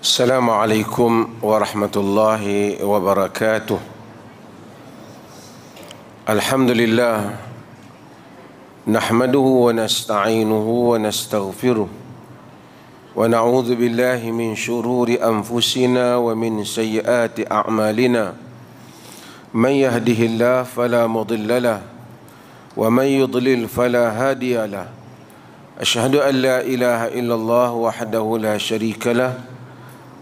Assalamualaikum warahmatullahi wabarakatuh. Alhamdulillah, nahmaduhu wa nasta'inuhu wa nastaghfiruh, wa na'udzu billahi min syururi anfusina wa min sayyiati a'malina. Man yahdihillahu fala mudilla lahu wa man yudlil fala hadiya lahu. Asyhadu an la ilaha illallah wahdahu la syarika lahu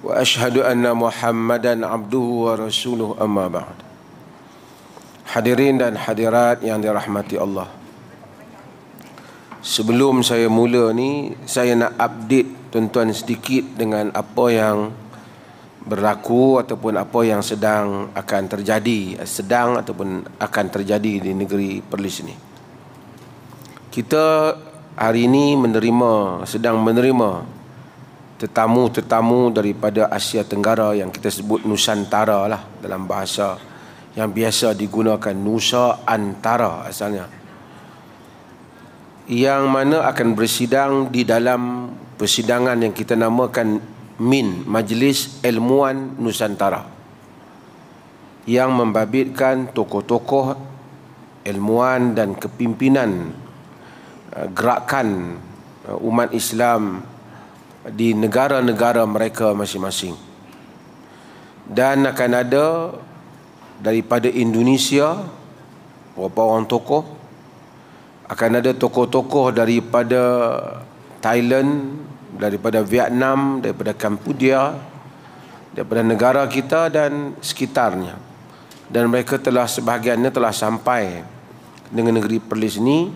wa ashhadu anna Muhammadan abduhu wa rasuluh, amma ba'd. Hadirin dan hadirat yang dirahmati Allah, sebelum saya mula ni, saya nak update tuan-tuan sedikit dengan apa yang berlaku ataupun apa yang sedang akan terjadi di negeri Perlis ni. Kita hari ini sedang menerima tetamu-tetamu daripada Asia Tenggara yang kita sebut Nusantara lah, dalam bahasa yang biasa digunakan Nusa Antara asalnya, yang mana akan bersidang di dalam persidangan yang kita namakan MIN, Majlis Ilmuwan Nusantara, yang membabitkan tokoh-tokoh ilmuwan dan kepimpinan gerakan umat Islam di negara-negara mereka masing-masing. Dan akan ada daripada Indonesia beberapa orang tokoh, akan ada tokoh-tokoh daripada Thailand, daripada Vietnam, daripada Cambodia, daripada negara kita dan sekitarnya. Dan mereka sebahagiannya telah sampai dengan negeri Perlis ini.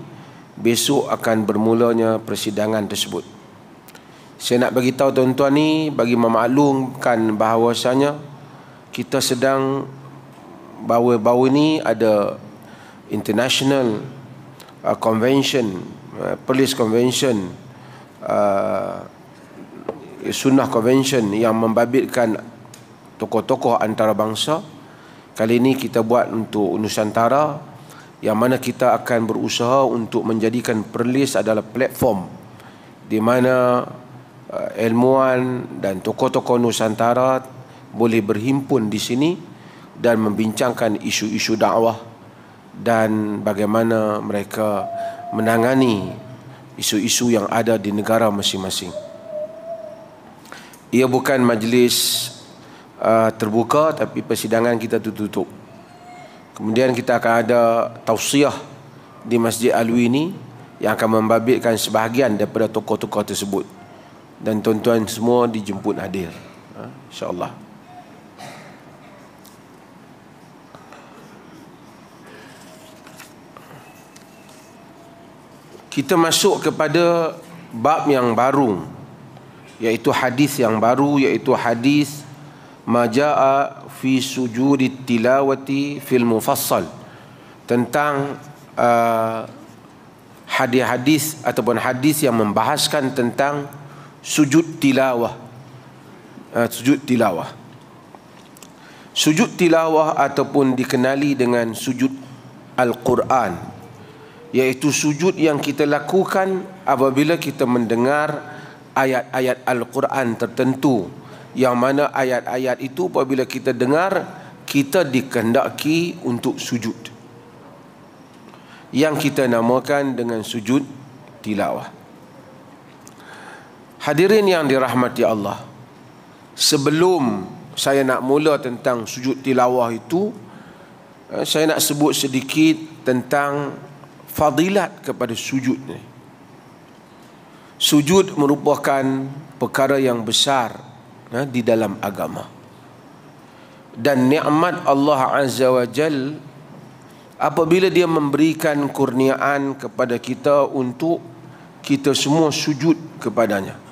Besok akan bermulanya persidangan tersebut. Saya nak bagi tahu tuan-tuan ni, bagi memaklumkan bahawasanya kita sedang baru-baru ni ada International Convention, Police Convention, Sunnah Convention yang membabitkan tokoh-tokoh antarabangsa. Kali ini kita buat untuk Nusantara, yang mana kita akan berusaha untuk menjadikan Perlis adalah platform di mana ilmuwan dan tokoh-tokoh Nusantara boleh berhimpun di sini dan membincangkan isu-isu dakwah dan bagaimana mereka menangani isu-isu yang ada di negara masing-masing. Ia bukan majlis terbuka, tapi persidangan kita tutup. Kemudian kita akan ada tausiah di Masjid Alwi ini yang akan membabitkan sebahagian daripada tokoh-tokoh tersebut. Dan tuan-tuan semua dijemput hadir, insya-Allah. Kita masuk kepada bab yang baru, iaitu hadis yang baru, iaitu hadis majaa fi sujudit tilawati fil mufassal, tentang hadis-hadis ataupun hadis yang membahaskan tentang sujud tilawah. Sujud tilawah ataupun dikenali dengan sujud Al-Quran, iaitu sujud yang kita lakukan apabila kita mendengar ayat-ayat Al-Quran tertentu, yang mana ayat-ayat itu apabila kita dengar, kita dikehendaki untuk sujud, yang kita namakan dengan sujud tilawah. Hadirin yang dirahmati Allah, sebelum saya nak mula tentang sujud tilawah itu, saya nak sebut sedikit tentang fadilat kepada sujud ni. Sujud merupakan perkara yang besar di dalam agama, dan nikmat Allah Azza wa Jal apabila Dia memberikan kurniaan kepada kita untuk kita semua sujud kepadanya.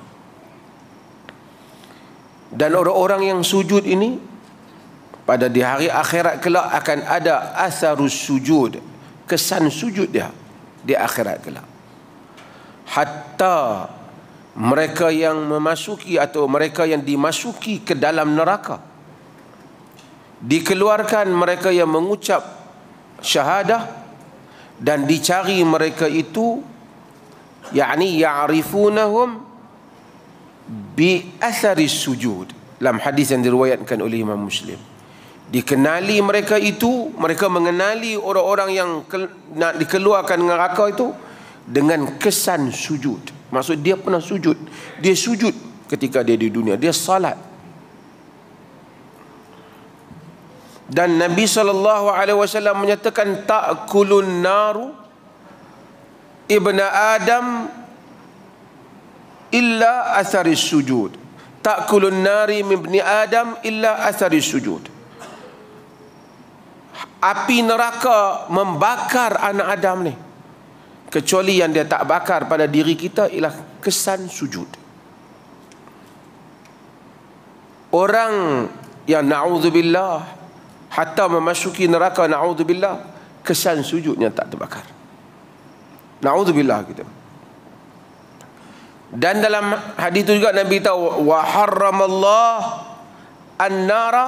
Dan orang-orang yang sujud ini pada di hari akhirat kelak akan ada asarus sujud, kesan sujud dia di akhirat kelak. Hatta mereka yang memasuki atau mereka yang dimasuki ke dalam neraka, dikeluarkan mereka yang mengucap syahadah, dan dicari mereka itu, yakni ya'rifunahum bi athari sujud, dalam hadis yang diriwayatkan oleh Imam Muslim. Dikenali mereka itu, mereka mengenali orang-orang yang nak dikeluarkan neraka itu dengan kesan sujud. Maksud dia pernah sujud. Dia sujud ketika dia di dunia. Dia salat. Dan Nabi SAW menyatakan ta'kulun naru ibna Adam illa atharis sujud. Ta'kulun nari ibni Adam illa atharis sujud. Api neraka membakar anak Adam ni, kecuali yang dia tak bakar pada diri kita ialah kesan sujud. Orang yang na'udzubillah hatta memasuki neraka, na'udzubillah, kesan sujudnya tak terbakar. Na'udzubillah kita. Dan dalam hadis itu juga Nabi tahu, wa harramallah an-nara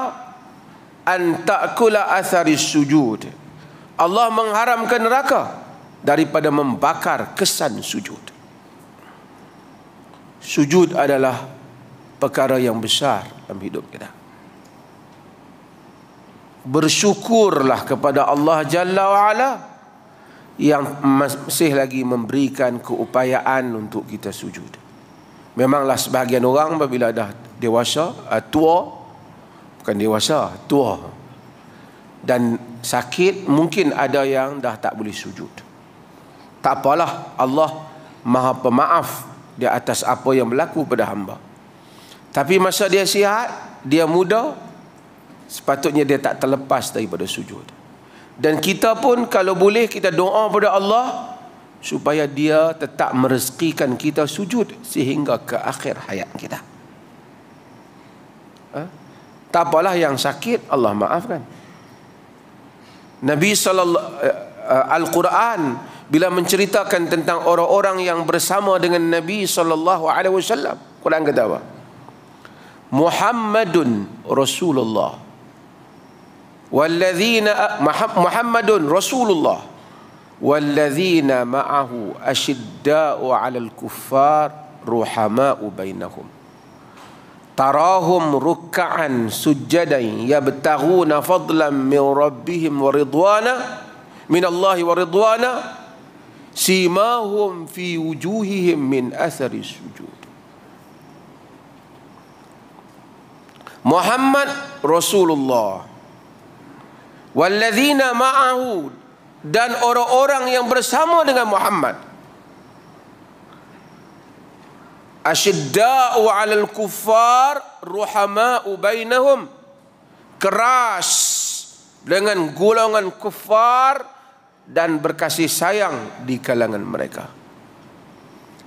an ta'kula atharis sujud. Allah mengharamkan neraka daripada membakar kesan sujud. Sujud adalah perkara yang besar dalam hidup kita. Bersyukurlah kepada Allah Jalla wa'ala yang masih lagi memberikan keupayaan untuk kita sujud. Memanglah sebahagian orang apabila dah dewasa, tua, bukan dewasa, tua dan sakit, mungkin ada yang dah tak boleh sujud. Tak apalah, Allah Maha Pemaaf di atas apa yang berlaku pada hamba. Tapi masa dia sihat, dia muda, sepatutnya dia tak terlepas daripada sujud. Dan kita pun kalau boleh kita doa pada Allah supaya dia tetap merezekikan kita sujud sehingga ke akhir hayat kita. Tak apalah yang sakit, Allah maafkan. Nabi Al-Quran bila menceritakan tentang orang-orang yang bersama dengan Nabi SAW, Quran kata apa? Muhammadun Rasulullah walladzina Muhammadun Rasulullah walladzina ma'ahu asyidda'u 'alal kuffar ruhama'u bainahum tarahum ruk'an sujjadan yabtaghuna fadlan min rabbihim wa ridwana min Allahi wa ridwana simahum fi wujuhihim min athari sujud. Muhammad Rasulullah walladzina ma'ahu, dan orang-orang yang bersama dengan Muhammad, asyidda'u 'alal kuffar ruhama'u bainahum, keras dengan golongan kufar dan berkasih sayang di kalangan mereka.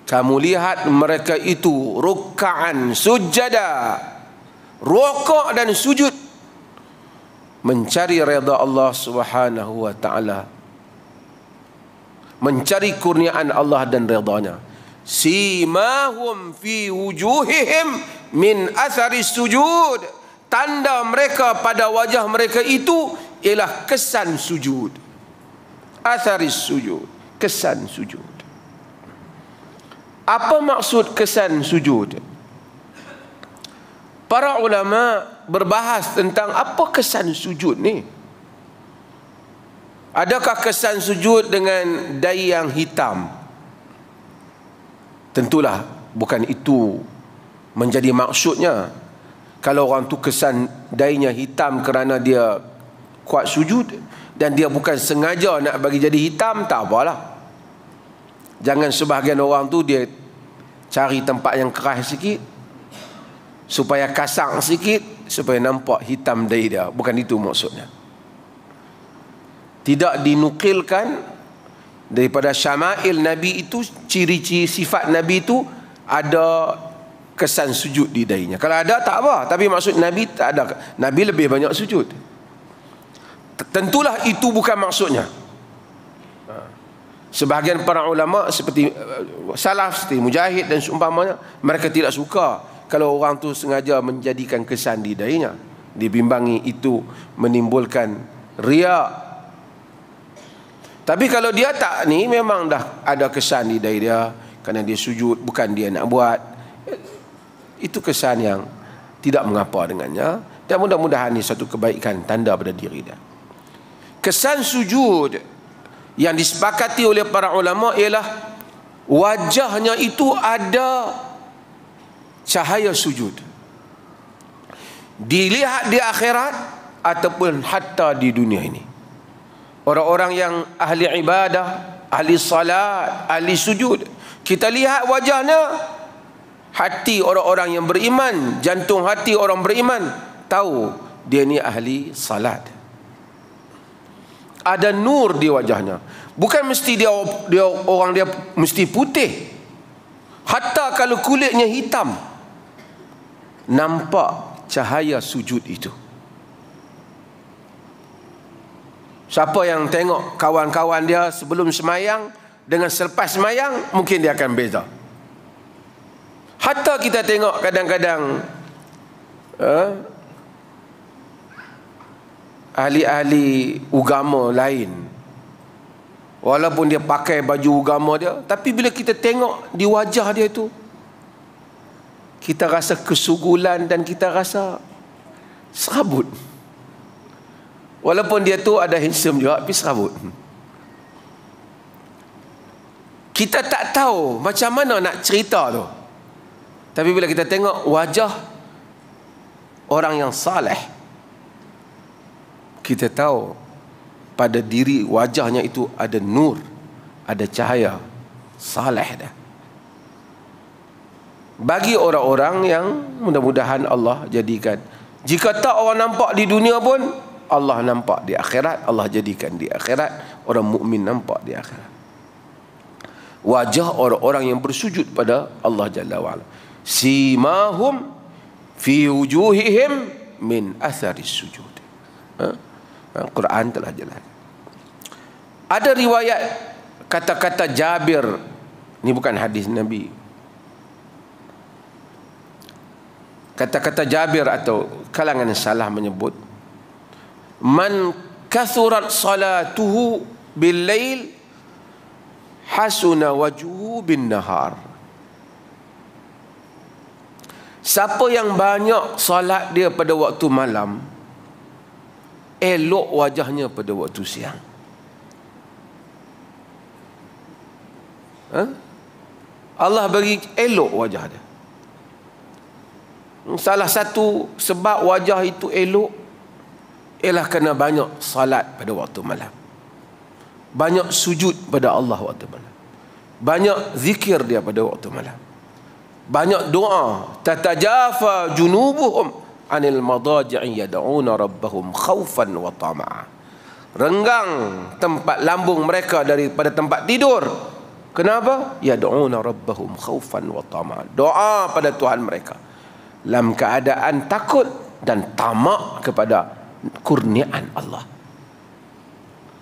Kamu lihat mereka itu ruk'an sujada, rukuk dan sujud, mencari redha Allah Subhanahu wa taala, mencari kurniaan Allah dan redanya. Simahum fi wujuhihim min athari sujud, tanda mereka pada wajah mereka itu ialah kesan sujud. Athari sujud, kesan sujud. Apa maksud kesan sujud? Para ulama berbahas tentang apa kesan sujud ni. Adakah kesan sujud dengan dai yang hitam? Tentulah bukan itu menjadi maksudnya. Kalau orang tu kesan dainya hitam kerana dia kuat sujud dan dia bukan sengaja nak bagi jadi hitam, tak apalah. Jangan sebahagian orang tu dia cari tempat yang keras sikit supaya kasar sikit, supaya nampak hitam dai dia. Bukan itu maksudnya. Tidak dinukilkan daripada syama'il Nabi itu, ciri-ciri sifat Nabi itu ada kesan sujud di dainya. Kalau ada tak apa, tapi maksud Nabi tak ada. Nabi lebih banyak sujud. Tentulah itu bukan maksudnya. Sebahagian para ulama seperti salaf, seperti Mujahid dan seumpamanya, mereka tidak suka kalau orang tu sengaja menjadikan kesan di dainya. Dibimbangi itu menimbulkan riak. Tapi kalau dia tak ni, memang dah ada kesan di dai dia kerana dia sujud, bukan dia nak buat, itu kesan yang tidak mengapa dengannya, dan mudah-mudahan ini satu kebaikan tanda pada diri dia. Kesan sujud yang disepakati oleh para ulama ialah wajahnya itu ada cahaya sujud, dilihat di akhirat ataupun hatta di dunia ini. Orang-orang yang ahli ibadah, ahli salat, ahli sujud, kita lihat wajahnya, hati orang-orang yang beriman, jantung hati orang beriman tahu dia ni ahli salat. Ada nur di wajahnya. Bukan mesti dia orang dia mesti putih. Hatta kalau kulitnya hitam, nampak cahaya sujud itu. Siapa yang tengok kawan-kawan dia sebelum semayang dengan selepas semayang, mungkin dia akan beza. Hatta kita tengok kadang-kadang ahli-ahli agama lain, walaupun dia pakai baju agama dia, tapi bila kita tengok di wajah dia tu, kita rasa kesugulan dan kita rasa serabut. Walaupun dia tu ada handsome juga, tapi serabut. Kita tak tahu macam mana nak cerita tu. Tapi bila kita tengok wajah orang yang saleh, kita tahu pada diri wajahnya itu ada nur, ada cahaya saleh dah. Bagi orang-orang yang mudah-mudahan Allah jadikan, jika tak orang nampak di dunia pun, Allah nampak di akhirat. Allah jadikan di akhirat, orang mukmin nampak di akhirat wajah orang-orang yang bersujud pada Allah Jalla wa'ala. Simahum fi wujuhihim min atharis sujud. Quran telah jelas. Ada riwayat kata-kata Jabir, ini bukan hadis Nabi. Kata-kata Jabir atau kalangan yang salah menyebut, man kathurat salatuhu bil lail hasuna wajhuhu bin nahar. Siapa yang banyak salat dia pada waktu malam, elok wajahnya pada waktu siang. Allah bagi elok wajah dia. Salah satu sebab wajah itu elok ialah kerana banyak salat pada waktu malam, banyak sujud pada Allah waktu malam, banyak zikir dia pada waktu malam, banyak doa. Tatajafa junubuhum anil madaji'i yad'una rabbahum khaufan wa tama'a. Renggang tempat lambung mereka daripada tempat tidur. Kenapa? Yad'una rabbahum khaufan wa tama'a. Doa pada Tuhan mereka dalam keadaan takut dan tamak kepada kurniaan Allah.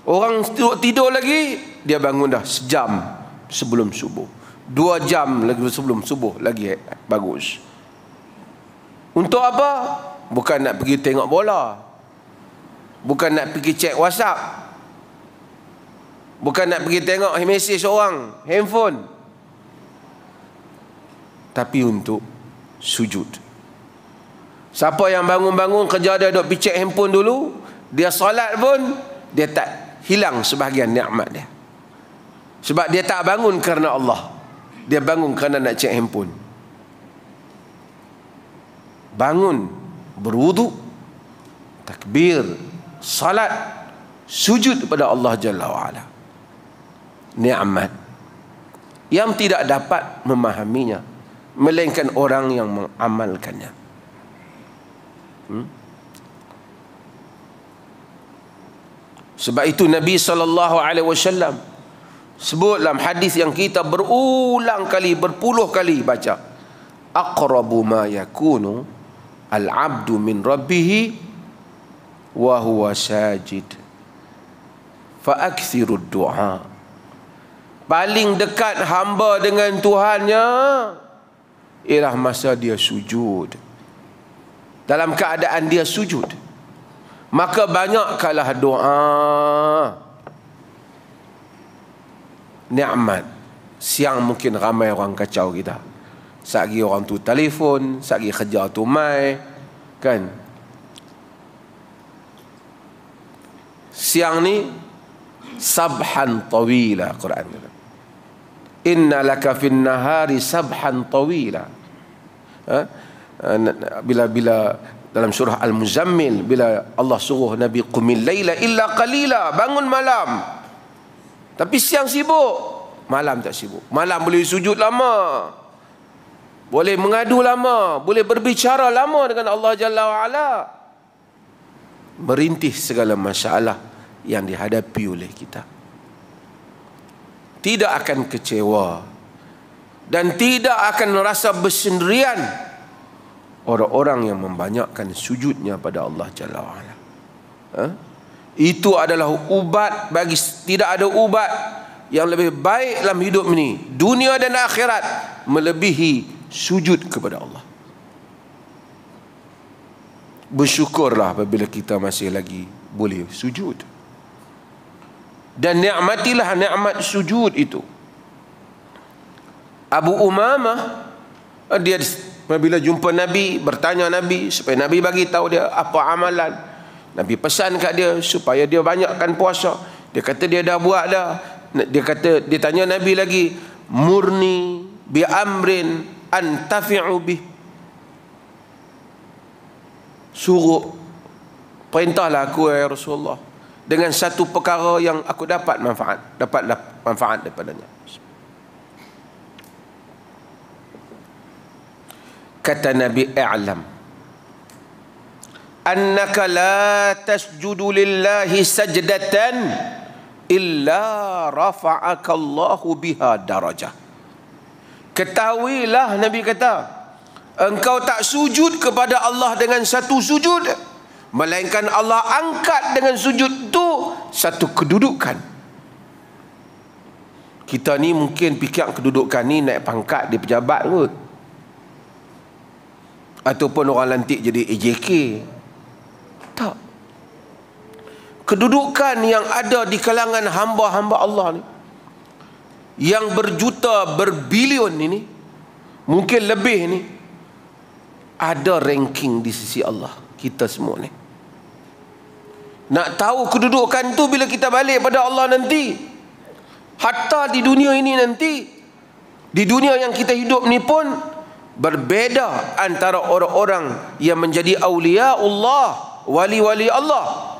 Orang tidur lagi, dia bangun dah sejam sebelum subuh, 2 jam lagi sebelum subuh lagi bagus. Untuk apa? Bukan nak pergi tengok bola, bukan nak pergi cek WhatsApp, bukan nak pergi tengok mesej orang, handphone, tapi untuk sujud. Siapa yang bangun-bangun kerja dia duk pergi cek handphone dulu, dia solat pun dia tak hilang sebahagian nikmat dia. Sebab dia tak bangun kerana Allah, dia bangun kerana nak cek handphone. Bangun, berwudu, takbir, salat, sujud kepada Allah Jalla wa'ala. Nikmat yang tidak dapat memahaminya melainkan orang yang mengamalkannya. Sebab itu Nabi SAW sebut dalam hadis yang kita berulang kali, berpuluh kali baca, aqrabu ma yakunu al-'abdu min rabbih wa huwa sajid fa akthiru du'a. Paling dekat hamba dengan Tuhannya ialah masa dia sujud. Dalam keadaan dia sujud, maka banyakkanlah doa. Nikmat siang mungkin ramai orang kacau kita. Satgi orang tu telefon, satgi kerja tu mai, Kan? Siang ni sabhan tawila, Quran kata. Inna laka fin nahari sabhan tawila. Bila dalam surah Al-Muzammil, bila Allah suruh Nabi qumil laila illa qalila, bangun malam. Tapi siang sibuk, malam tak sibuk. Malam boleh sujud lama, boleh mengadu lama, boleh berbicara lama dengan Allah Jalla wa'ala, merintih segala masalah yang dihadapi oleh kita. Tidak akan kecewa dan tidak akan merasa bersendirian orang-orang yang membanyakkan sujudnya pada Allah Jalla wa'ala. Itu adalah ubat bagi, tidak ada ubat yang lebih baik dalam hidup ini, dunia dan akhirat, melebihi sujud kepada Allah. Bersyukurlah apabila kita masih lagi boleh sujud, dan nikmatilah nikmat sujud itu. Abu Umamah, dia apabila jumpa Nabi, bertanya Nabi supaya Nabi bagi tahu dia apa amalan. Nabi pesan kat dia supaya dia banyakkan puasa. Dia kata dia dah buat dah. Dia tanya Nabi lagi, murni bi amrin antafi'u bih. Suruh, perintahlah aku ya Rasulullah dengan satu perkara yang aku dapat manfaat daripadanya. Kata Nabi, i'lam annaka la tasjudu lillahi sajdatan illa rafa'aka Allahu biha darajah. Ketahuilah, Nabi kata, engkau tak sujud kepada Allah dengan satu sujud, melainkan Allah angkat dengan sujud itu satu kedudukan. Kita ni mungkin fikir kedudukan ni naik pangkat di pejabat kot, ataupun orang lantik jadi AJK. Tak. Kedudukan yang ada di kalangan hamba-hamba Allah ni, yang berjuta, berbilion ini, mungkin lebih ni, ada ranking di sisi Allah. Kita semua ni nak tahu kedudukan tu bila kita balik pada Allah nanti. Hatta di dunia ini nanti, di dunia yang kita hidup ni pun berbeza antara orang-orang yang menjadi awliya Allah, wali-wali Allah.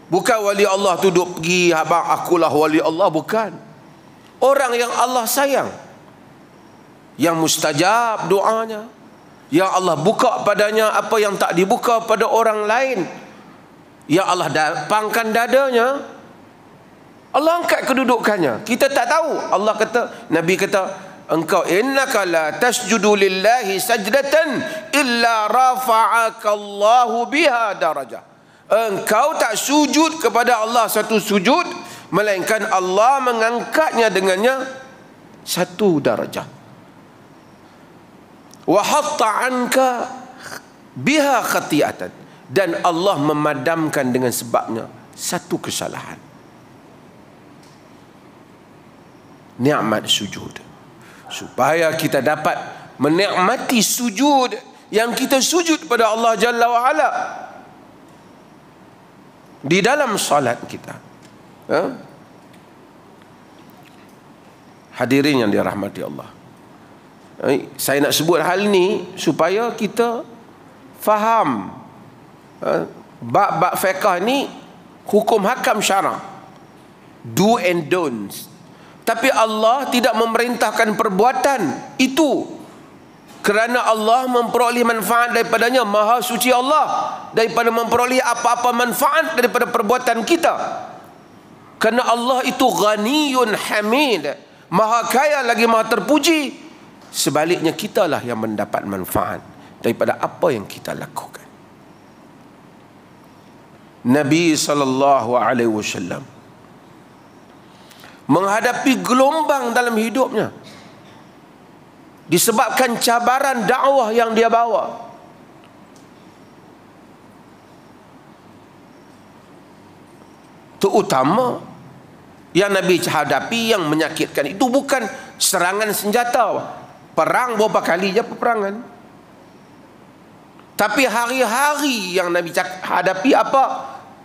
Bukan wali Allah tu duduk pergi, abang akulah wali Allah, bukan. Orang yang Allah sayang, yang mustajab doanya, yang Allah buka padanya apa yang tak dibuka pada orang lain, yang Allah lapangkan dadanya, Allah angkat kedudukannya. Kita tak tahu. Allah kata, Nabi kata, engkau innaka la tasjudu lillahi sajdatan illa rafa'aka Allahu biha darajah. Engkau tak sujud kepada Allah satu sujud, melainkan Allah mengangkatnya dengannya satu darajah. Wa hatta anka biha khati'atan, dan Allah memadamkan dengan sebabnya satu kesalahan. Nikmat sujud, supaya kita dapat menikmati sujud yang kita sujud pada Allah Jalla wa'ala di dalam salat kita. Hadirin yang dirahmati Allah, saya nak sebut hal ni supaya kita faham bab-bab fiqh ni, hukum hakam syara', do and don'ts. Tapi Allah tidak memerintahkan perbuatan itu, kerana Allah memperoleh manfaat daripadanya. Maha suci Allah daripada memperoleh apa-apa manfaat daripada perbuatan kita, kerana Allah itu ghaniyun hamid, maha kaya lagi maha terpuji. Sebaliknya kitalah yang mendapat manfaat daripada apa yang kita lakukan. Nabi SAW menghadapi gelombang dalam hidupnya disebabkan cabaran dakwah yang dia bawa. Terutama yang Nabi hadapi yang menyakitkan itu bukan serangan senjata. Perang berapa kali je peperangan. Tapi hari-hari yang Nabi hadapi apa?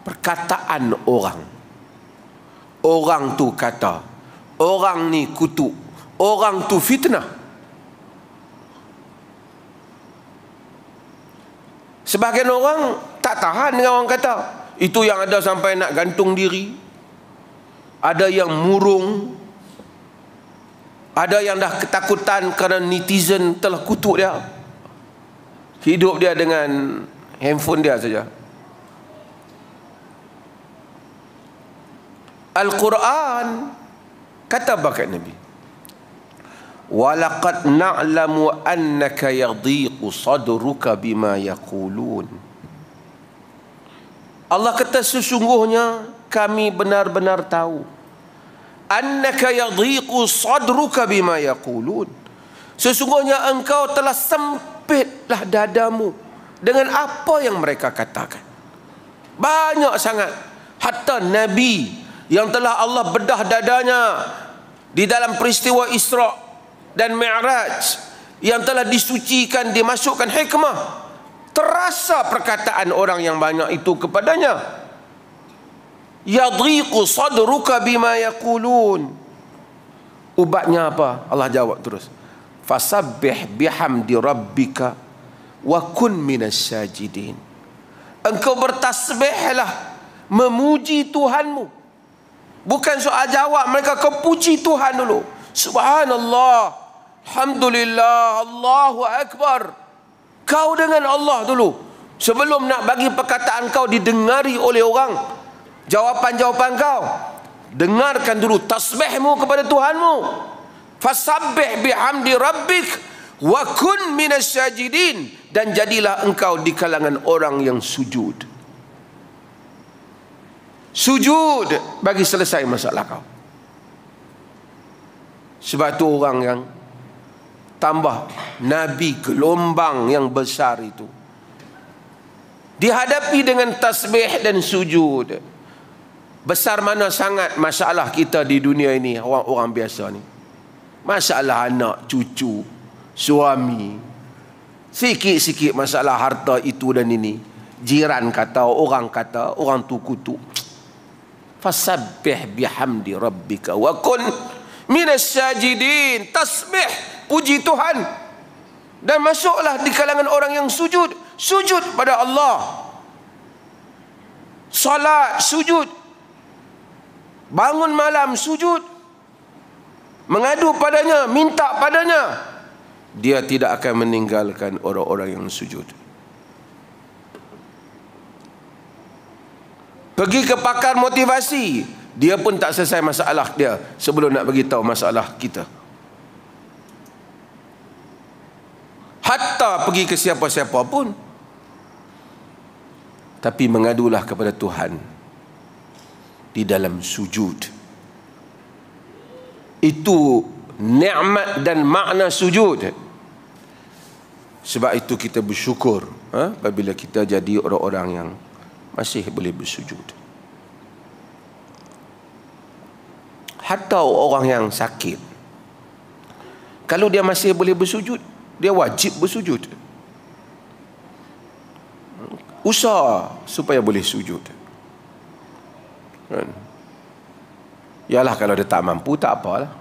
Perkataan orang. Orang tu kata, orang ni kutuk, orang tu fitnah. Sebahagian orang tak tahan dengan orang kata. Itu yang ada sampai nak gantung diri. Ada yang murung. Ada yang dah ketakutan kerana netizen telah kutuk dia. Hidup dia dengan handphone dia saja. Al-Quran kata bakat Nabi, walaqad na'lamu annaka yadhiqu sadruka bima yaqulun. Allah kata sesungguhnya kami benar-benar tahu, annaka yadhiqu sadruka bima yaqulun, sesungguhnya engkau telah sempitlah dadamu dengan apa yang mereka katakan. Banyak sangat, hatta Nabi yang telah Allah bedah dadanya di dalam peristiwa Isra dan Mi'raj, yang telah disucikan, dimasukkan hikmah, terasa perkataan orang yang banyak itu kepadanya. Yadhiqu sadruka bima yaqulun. Ubatnya apa? Allah jawab terus, fasabbih bihamdi rabbika wa kun minasyajidin. Engkau bertasbihlah, memuji Tuhanmu. Bukan soal jawab mereka, kau puji Tuhan dulu. Subhanallah, alhamdulillah, Allahu Akbar. Kau dengan Allah dulu, sebelum nak bagi perkataan kau didengari oleh orang, jawapan-jawapan kau, dengarkan dulu tasbihmu kepada Tuhanmu. Fasabbih bihamdi rabbik wa kun minasyajidin, dan jadilah engkau di kalangan orang yang sujud. Sujud bagi selesai masalah kau. Sebab tu orang yang tambah Nabi gelombang yang besar itu dihadapi dengan tasbih dan sujud. Besar mana sangat masalah kita di dunia ini, orang-orang biasa ni. Masalah anak, cucu, suami, sikit-sikit masalah harta itu dan ini. Jiran kata, orang tu kutuk. Fasabbih bihamdi rabbika wa kun minasyajidin. Tasbih, puji Tuhan, dan masuklah di kalangan orang yang sujud. Sujud pada Allah, salat sujud, bangun malam sujud, mengadu padanya, minta padanya. Dia tidak akan meninggalkan orang-orang yang sujud. Pergi ke pakar motivasi, dia pun tak selesai masalah dia sebelum nak bagi tahu masalah kita. Hatta pergi ke siapa-siapa pun, tapi mengadulah kepada Tuhan di dalam sujud. Itu nikmat dan makna sujud. Sebab itu kita bersyukur apabila kita jadi orang-orang yang masih boleh bersujud. Hatta orang yang sakit, kalau dia masih boleh bersujud, dia wajib bersujud. Usaha supaya boleh sujud. Yalah, kalau dia tak mampu, tak apalah.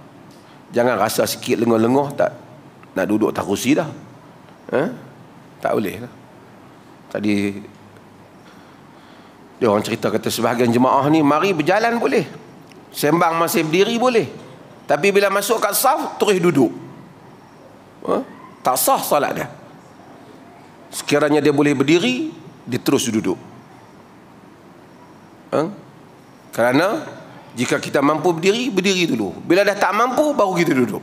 Jangan rasa sikit lenguh-lenguh tak nak duduk tak kursi dah. Tak boleh lah. Tadi dia orang cerita, kata sebahagian jemaah ni mari berjalan boleh, sembang masih berdiri boleh, tapi bila masuk kat saf terus duduk. Tak sah salat dia. Sekiranya dia boleh berdiri, dia terus duduk. Kerana jika kita mampu berdiri, berdiri dulu. Bila dah tak mampu, baru kita duduk.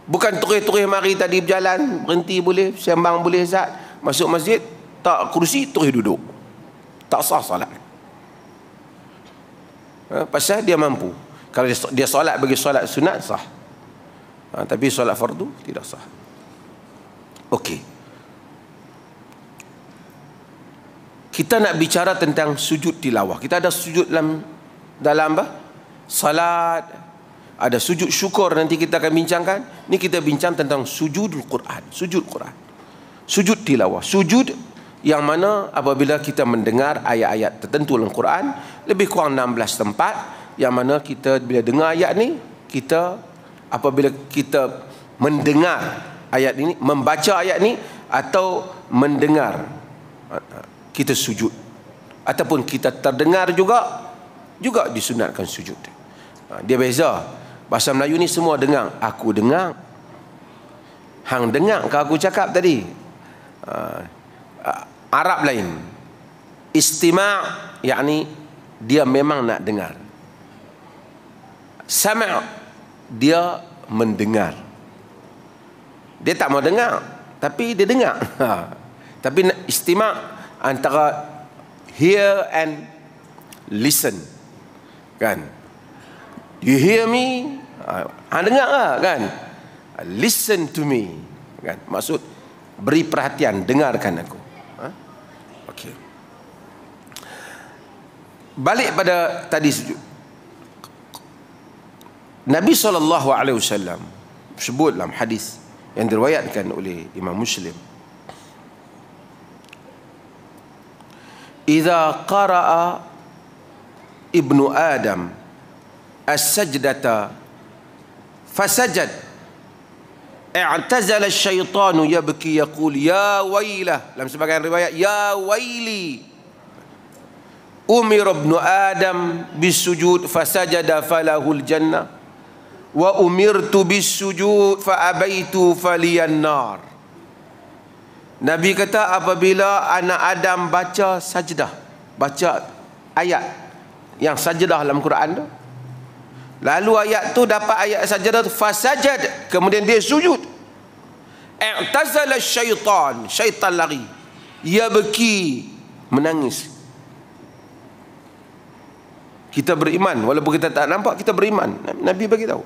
Bukan terus-terus mari tadi berjalan, berhenti boleh, sembang boleh zat, masuk masjid tak kursi terus duduk. Tak sah salat. Pasal dia mampu. Kalau dia solat bagi solat sunat sah. Tapi solat fardu tidak sah. Okey. Kita nak bicara tentang sujud tilawah. Kita ada sujud dalam apa? Salat. Ada sujud syukur, nanti kita akan bincangkan. Ni kita bincang tentang sujudul Quran. Sujud Quran. Sujud tilawah. Sujud yang mana apabila kita mendengar ayat-ayat tertentu dalam Quran, lebih kurang 16 tempat, yang mana kita bila dengar ayat ni, kita apabila kita mendengar ayat ini, membaca ayat ni atau mendengar, kita sujud. Ataupun kita terdengar juga disunatkan sujud. Dia beza. Bahasa Melayu ni semua dengar. Aku dengar. Hang dengar ke aku cakap tadi? Arab lain. Istima' yakni dia memang nak dengar. Sama' dia mendengar. Dia tak mau dengar, tapi dia dengar. Tapi istima' antara hear and listen. Kan? You hear me? Dengar lah, kan? Listen to me. Kan? Maksud beri perhatian, dengarkan aku. Okey. Balik pada tadi sujud. Nabi SAW sebut dalam hadis yang diriwayatkan oleh Imam Muslim, "Idza qara'a ibnu Adam as-sajdata fasajad, i'tazala asy-syaitanu yabki yaqul ya wailah." Dalam sebagian riwayat, ya waili. Umir ibnu Adam bisujud fasajada falahul jannah wa umirtu bisujud fa abaitu faliyan nar. Nabi kata apabila anak Adam baca sajdah, baca ayat yang sajdah dalam Quran tu, lalu ayat tu dapat ayat sajdah tu, fasajad, kemudian dia sujud, i'tazala syaitan, syaitan lari, yabki, menangis. Kita beriman walaupun kita tak nampak, kita beriman. Nabi bagi tahu.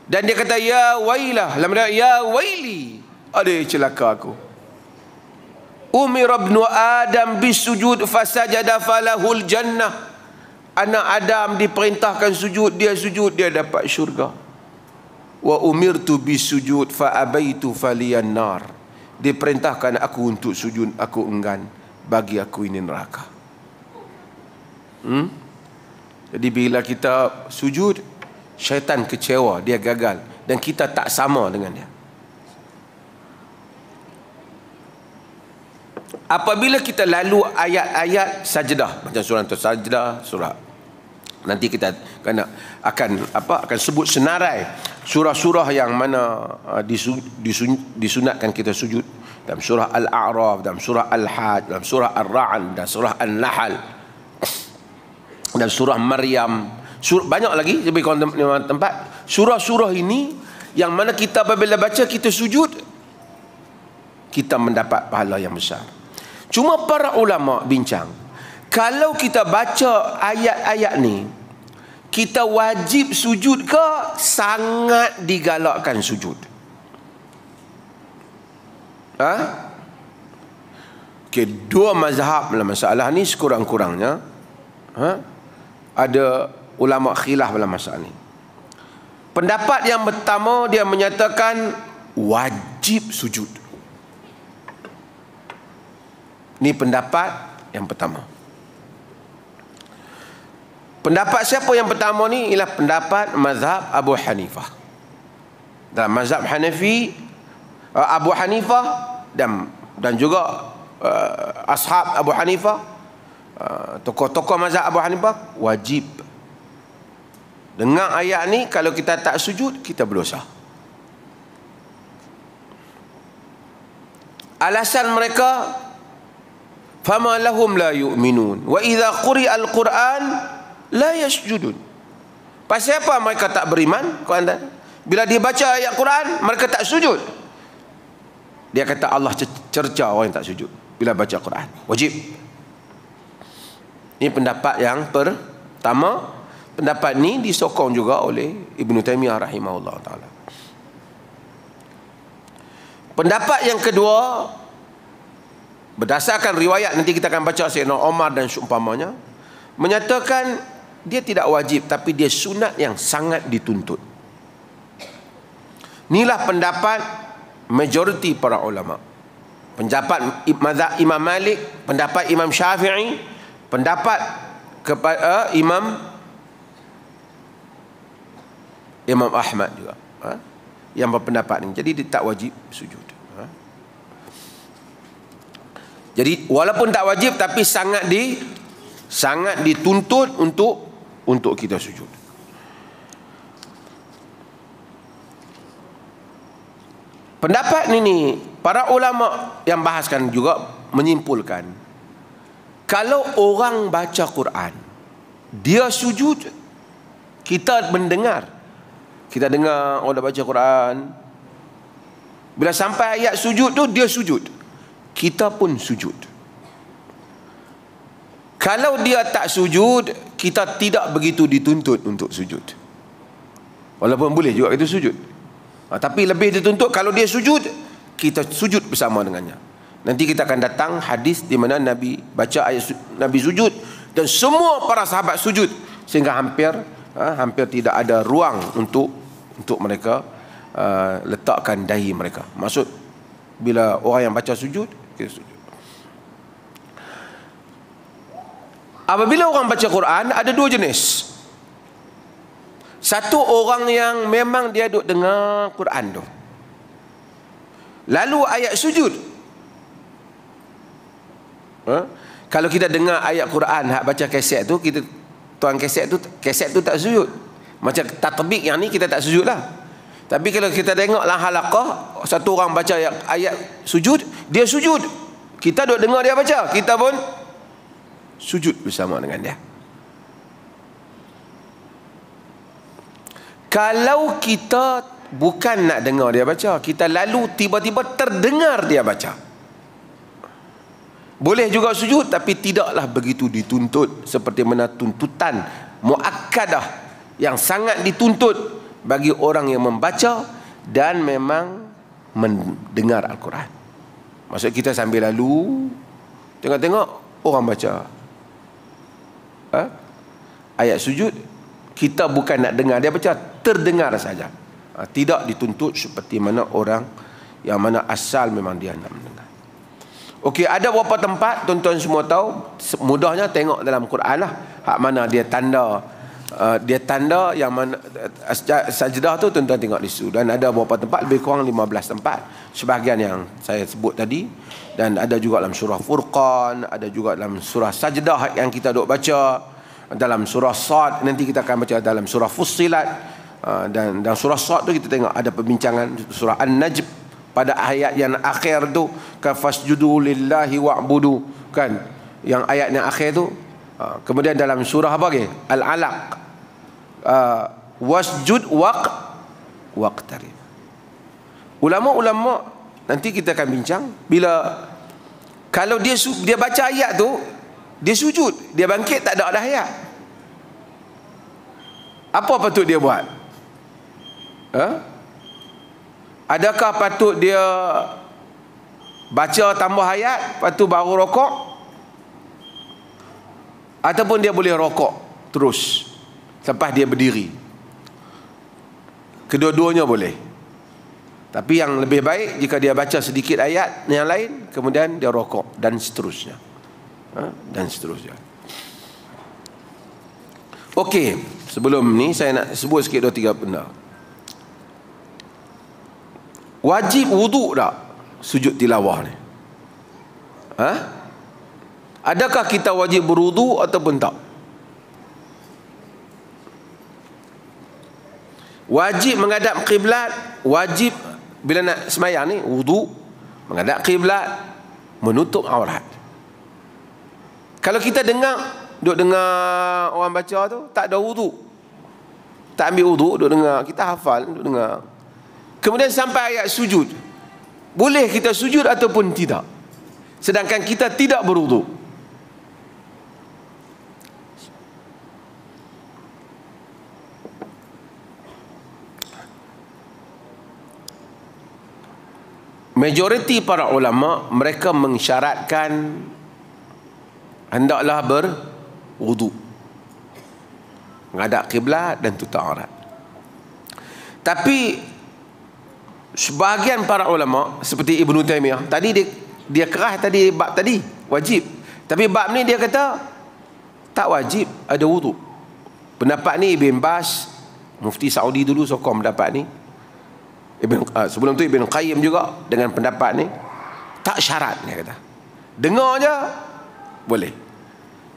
Dan dia kata ya wailah, ya waili, aduh celaka aku. Umir ibnu Adam bisujud fasajada falahul jannah. Anak Adam diperintahkan sujud, dia dapat syurga. Wa umirtu bisujud fa abaitu faliyan nar. Diperintahkan aku untuk sujud, aku enggan, bagi aku ini neraka. Jadi bila kita sujud, syaitan kecewa, dia gagal, dan kita tak sama dengan dia. Apabila kita lalu ayat-ayat sajdah, macam surah Sajdah, surah, nanti kita akan sebut senarai surah-surah yang mana disunatkan kita sujud, dalam surah Al-A'raf, dalam surah Al-Hajj, dalam surah Ar-Ra'd, dan surah An-Nahl, dan surah Maryam, banyak lagi lebih kurang tempat. Surah-surah ini yang mana kita apabila baca, kita sujud, kita mendapat pahala yang besar. Cuma para ulama bincang, kalau kita baca ayat-ayat ni, kita wajib sujud ke? Sangat digalakkan sujud. Okay, dua mazhab dalam masalah ni sekurang-kurangnya. Ada ulama khilaf dalam masalah ni. Pendapat yang pertama, dia menyatakan wajib sujud. Ini pendapat yang pertama. Pendapat siapa yang pertama ni? Ialah pendapat mazhab Abu Hanifah. Dalam mazhab Hanafi, Abu Hanifah dan juga ashab Abu Hanifah, tokoh-tokoh mazhab Abu Hanifah, wajib. Dengar ayat ni, kalau kita tak sujud, kita berdosa. Alasan mereka, fama lahum la yu'minun wa idza quri'a al-Quran la yasjudun. Pasal apa mereka tak beriman? Bila dibaca ayat Quran, mereka tak sujud. Dia kata Allah cerca orang yang tak sujud bila baca Quran. Wajib. Ini pendapat yang pertama. Pendapat ni disokong juga oleh Ibn Taymiyah rahimahullah ta'ala. Pendapat yang kedua, berdasarkan riwayat nanti kita akan baca Sayyidina Umar dan seumpamanya, menyatakan dia tidak wajib, tapi dia sunat yang sangat dituntut. Inilah pendapat majoriti para ulama. Pendapat mazhab Imam Malik, pendapat Imam Syafi'i, pendapat kepada Imam Ahmad juga, yang berpendapat ini. Jadi dia tak wajib sujud. Jadi walaupun tak wajib, tapi sangat dituntut untuk kita sujud. Pendapat ini para ulama yang bahaskan juga menyimpulkan, kalau orang baca Quran dia sujud, kita mendengar, kita dengar orang baca Quran, bila sampai ayat sujud tu dia sujud, kita pun sujud. Kalau dia tak sujud, kita tidak begitu dituntut untuk sujud, walaupun boleh juga kita sujud. Tapi lebih dituntut kalau dia sujud, kita sujud bersama dengannya. Nanti kita akan datang hadis di mana Nabi baca ayat Nabi sujud dan semua para sahabat sujud, sehingga hampir tidak ada ruang untuk mereka letakkan dahi mereka. Maksud bila orang yang baca sujud, kita sujud. Apabila orang baca Quran, ada dua jenis. Satu, orang yang memang dia duduk dengar Quran tu, lalu ayat sujud. Kalau kita dengar ayat Quran hak baca kaset tu, kita tuan kaset tu tak sujud. Macam tatbik yang ni kita tak sujud lah. Tapi kalau kita tengoklah halaqah, satu orang baca ayat sujud, dia sujud. Kita duduk dengar dia baca, kita pun sujud bersama dengan dia. Kalau kita bukan nak dengar dia baca, kita lalu tiba-tiba terdengar dia baca, boleh juga sujud, tapi tidaklah begitu dituntut seperti mana tuntutan muakkadah yang sangat dituntut bagi orang yang membaca dan memang mendengar Al-Quran. Maksud kita sambil lalu tengok-tengok orang baca ayat sujud, kita bukan nak dengar dia baca, terdengar saja. Tidak dituntut seperti mana orang yang mana asal memang dia nak mendengar. Okey, ada beberapa tempat tuan-tuan semua tahu, mudahnya tengok dalam Quran lah, hak mana dia tanda yang mana sajdah tu, tuan-tuan tengok di situ. Dan ada beberapa tempat, lebih kurang 15 tempat, sebahagian yang saya sebut tadi, dan ada juga dalam surah Furqan, ada juga dalam surah Sajdah yang kita duk baca, dalam surah Sad, nanti kita akan baca dalam surah Fussilat, dan dalam surah Sad tu kita tengok ada perbincangan surah An-Najm pada ayat yang akhir tu, fasjudu lillahi wa'budu, kan, yang ayat yang akhir tu. Kemudian dalam surah apa lagi, Al-Alaq, wasjud waqtarib. Ulama-ulama nanti kita akan bincang, bila kalau dia baca ayat tu, dia sujud, dia bangkit, tak ada ayat, apa patut dia buat? Adakah patut dia baca tambah ayat, lepas tu baru rokok? Ataupun dia boleh rokok terus lepas dia berdiri? Kedua-duanya boleh. Tapi yang lebih baik jika dia baca sedikit ayat yang lain, kemudian dia rokok, dan seterusnya. Dan seterusnya. Okey, sebelum ni saya nak sebut sikit 2-3 benda. Wajib wuduk tak sujud tilawah ni? Adakah kita wajib berwuduk ataupun tak? Wajib menghadap kiblat, wajib bila nak sembahyang ni wuduk, menghadap kiblat, menutup aurat. Kalau kita duk dengar orang baca tu, tak ada wuduk, tak ambil wuduk, duk dengar, kita hafal, duk dengar, kemudian sampai ayat sujud, boleh kita sujud ataupun tidak, sedangkan kita tidak berwuduk? Majoriti para ulama mereka mensyaratkan hendaklah berwuduk, menghadap kiblat dan tutup aurat. Tapi sebahagian para ulama seperti Ibnu Taimiyah tadi dia kerah tadi bab tadi wajib, tapi bab ni dia kata tak wajib ada wuduk. Pendapat ni Ibn Baz, mufti Saudi dulu sokong pendapat ni. Sebelum tu Ibn Qayyim juga dengan pendapat ni. Tak syarat dia kata. Dengar je boleh.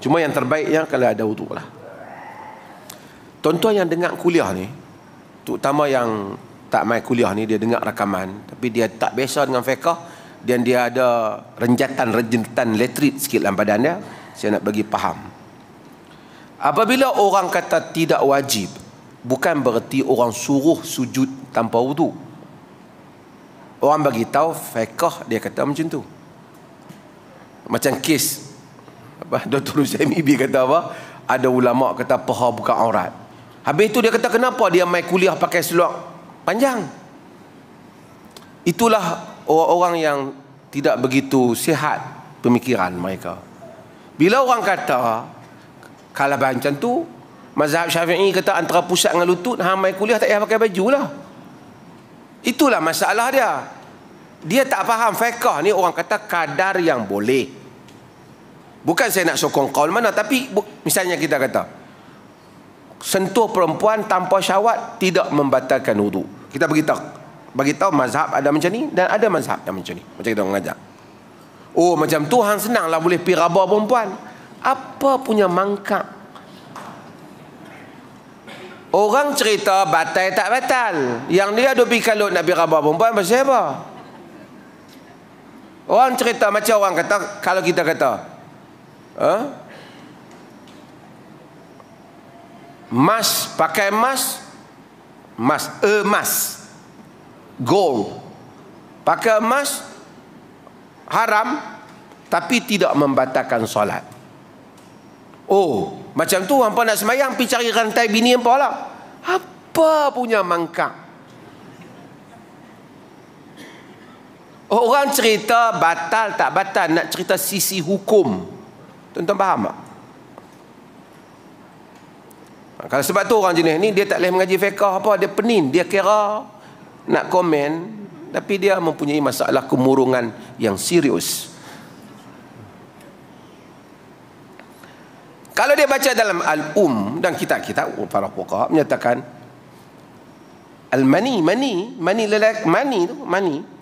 Cuma yang terbaiknya kalau ada wuduk lah. Tuan-tuan yang dengar kuliah ni, terutama yang tak main kuliah ni, dia dengar rakaman tapi dia tak biasa dengan fiqh dan dia ada renjatan letrit sikit dalam badan dia, saya nak bagi faham. Apabila orang kata tidak wajib, bukan bererti orang suruh sujud tanpa wudu. Orang bagi tahu fiqh dia kata macam tu. Macam kes Dr. Usaimi kata apa? Ada ulama kata paha bukan aurat. Habis tu dia kata kenapa dia mai kuliah pakai seluar panjang? Itulah orang-orang yang tidak begitu sihat pemikiran mereka. Bila orang kata kalau macam tu, mazhab Syafi'i kata antara pusat dengan lutut, hang mai kuliah tak payah pakai baju lah. Itulah masalah dia. Dia tak faham fiqh ni, orang kata kadar yang boleh. Bukan saya nak sokong kaul mana, tapi misalnya kita kata sentuh perempuan tanpa syahwat tidak membatalkan wudu. Kita bagi tahu mazhab ada macam ni dan ada mazhab yang macam ni. Macam kita mengajar. Oh macam tu hang senanglah boleh pi raba perempuan. Apa punya mangkak? Orang cerita batal tak batal. Yang dia ada pergi kalut nak pergi raba perempuan pasal apa? Orang cerita macam orang kata, kalau kita kata emas, pakai emas gold, pakai emas haram tapi tidak membatalkan solat. Oh macam tu hampa nak sembahyang pergi cari rantai bini hampa lah. Apa punya mangkak? Orang cerita batal tak batal, nak cerita sisi hukum. Tuan-tuan faham tak? Kalau sebab tu orang jenis ni dia tak boleh mengaji fiqh apa, dia penin, dia kira nak komen tapi dia mempunyai masalah kemurungan yang serius. Kalau dia baca dalam dan kitab-kitab para fuqaha menyatakan mani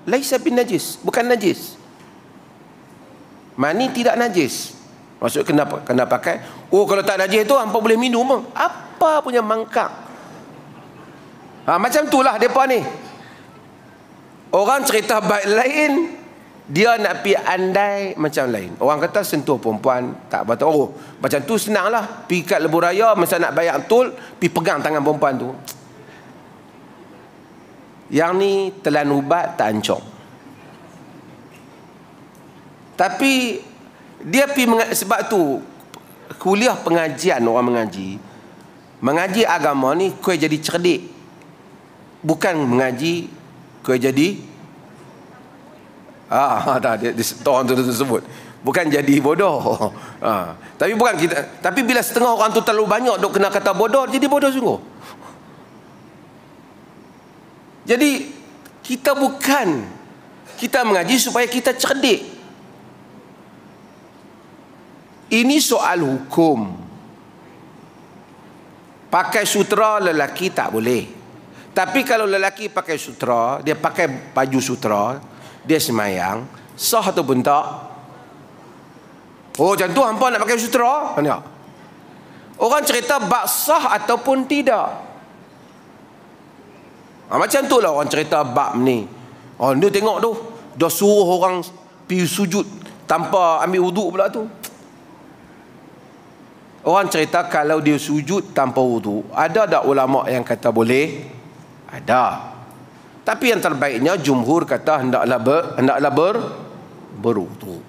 laisa bin najis, bukan najis. Mani tidak najis. Maksud kena pakai. Oh kalau tak najis tu hampa boleh minum. Apa punya mangkak? Macam itulah depa ni. Orang cerita baik lain, dia nak pi andai macam lain. Orang kata sentuh perempuan tak betul. Oh macam tu senanglah. Pi kat lebuh raya masa nak bayar tol, pi pegang tangan perempuan tu. Yang ni telan ubat tak ancong. Tapi dia sebab tu kuliah pengajian, orang mengaji agama ni kau jadi cerdik, bukan mengaji kau jadi orang tu sebut bukan jadi bodoh. Tapi bukan kita, tapi bila setengah orang tu terlalu banyak dok kena kata bodoh, jadi bodoh sungguh. Jadi kita mengaji supaya kita cerdik. Ini soal hukum. Pakai sutra lelaki tak boleh. Tapi kalau lelaki pakai sutra, dia pakai baju sutra, dia semayang, sah ataupun tak? Oh, macam tu hampa nak pakai sutra? Mana? Orang cerita bab sah ataupun tidak. Macam tu lah orang cerita bab ni. Oh, dia tengok tu, dah suruh orang pergi sujud tanpa ambil wuduk pula tu. Orang cerita kalau dia sujud tanpa wudu, ada tak ulama yang kata boleh? Ada. Tapi yang terbaiknya jumhur kata hendaklah berwudu.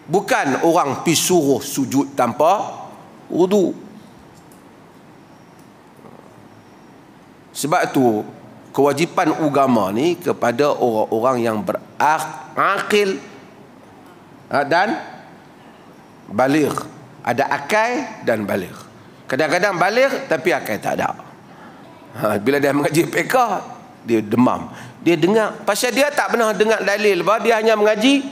Bukan orang pi suruh sujud tanpa wudu. Sebab tu kewajipan agama ni kepada orang-orang yang berakil dan baligh. Ada akal dan baligh. Kadang-kadang baligh tapi akal tak ada. Bila dia mengaji fiqh, dia demam. Dia dengar, pasal dia tak pernah dengar dalil apa, dia hanya mengaji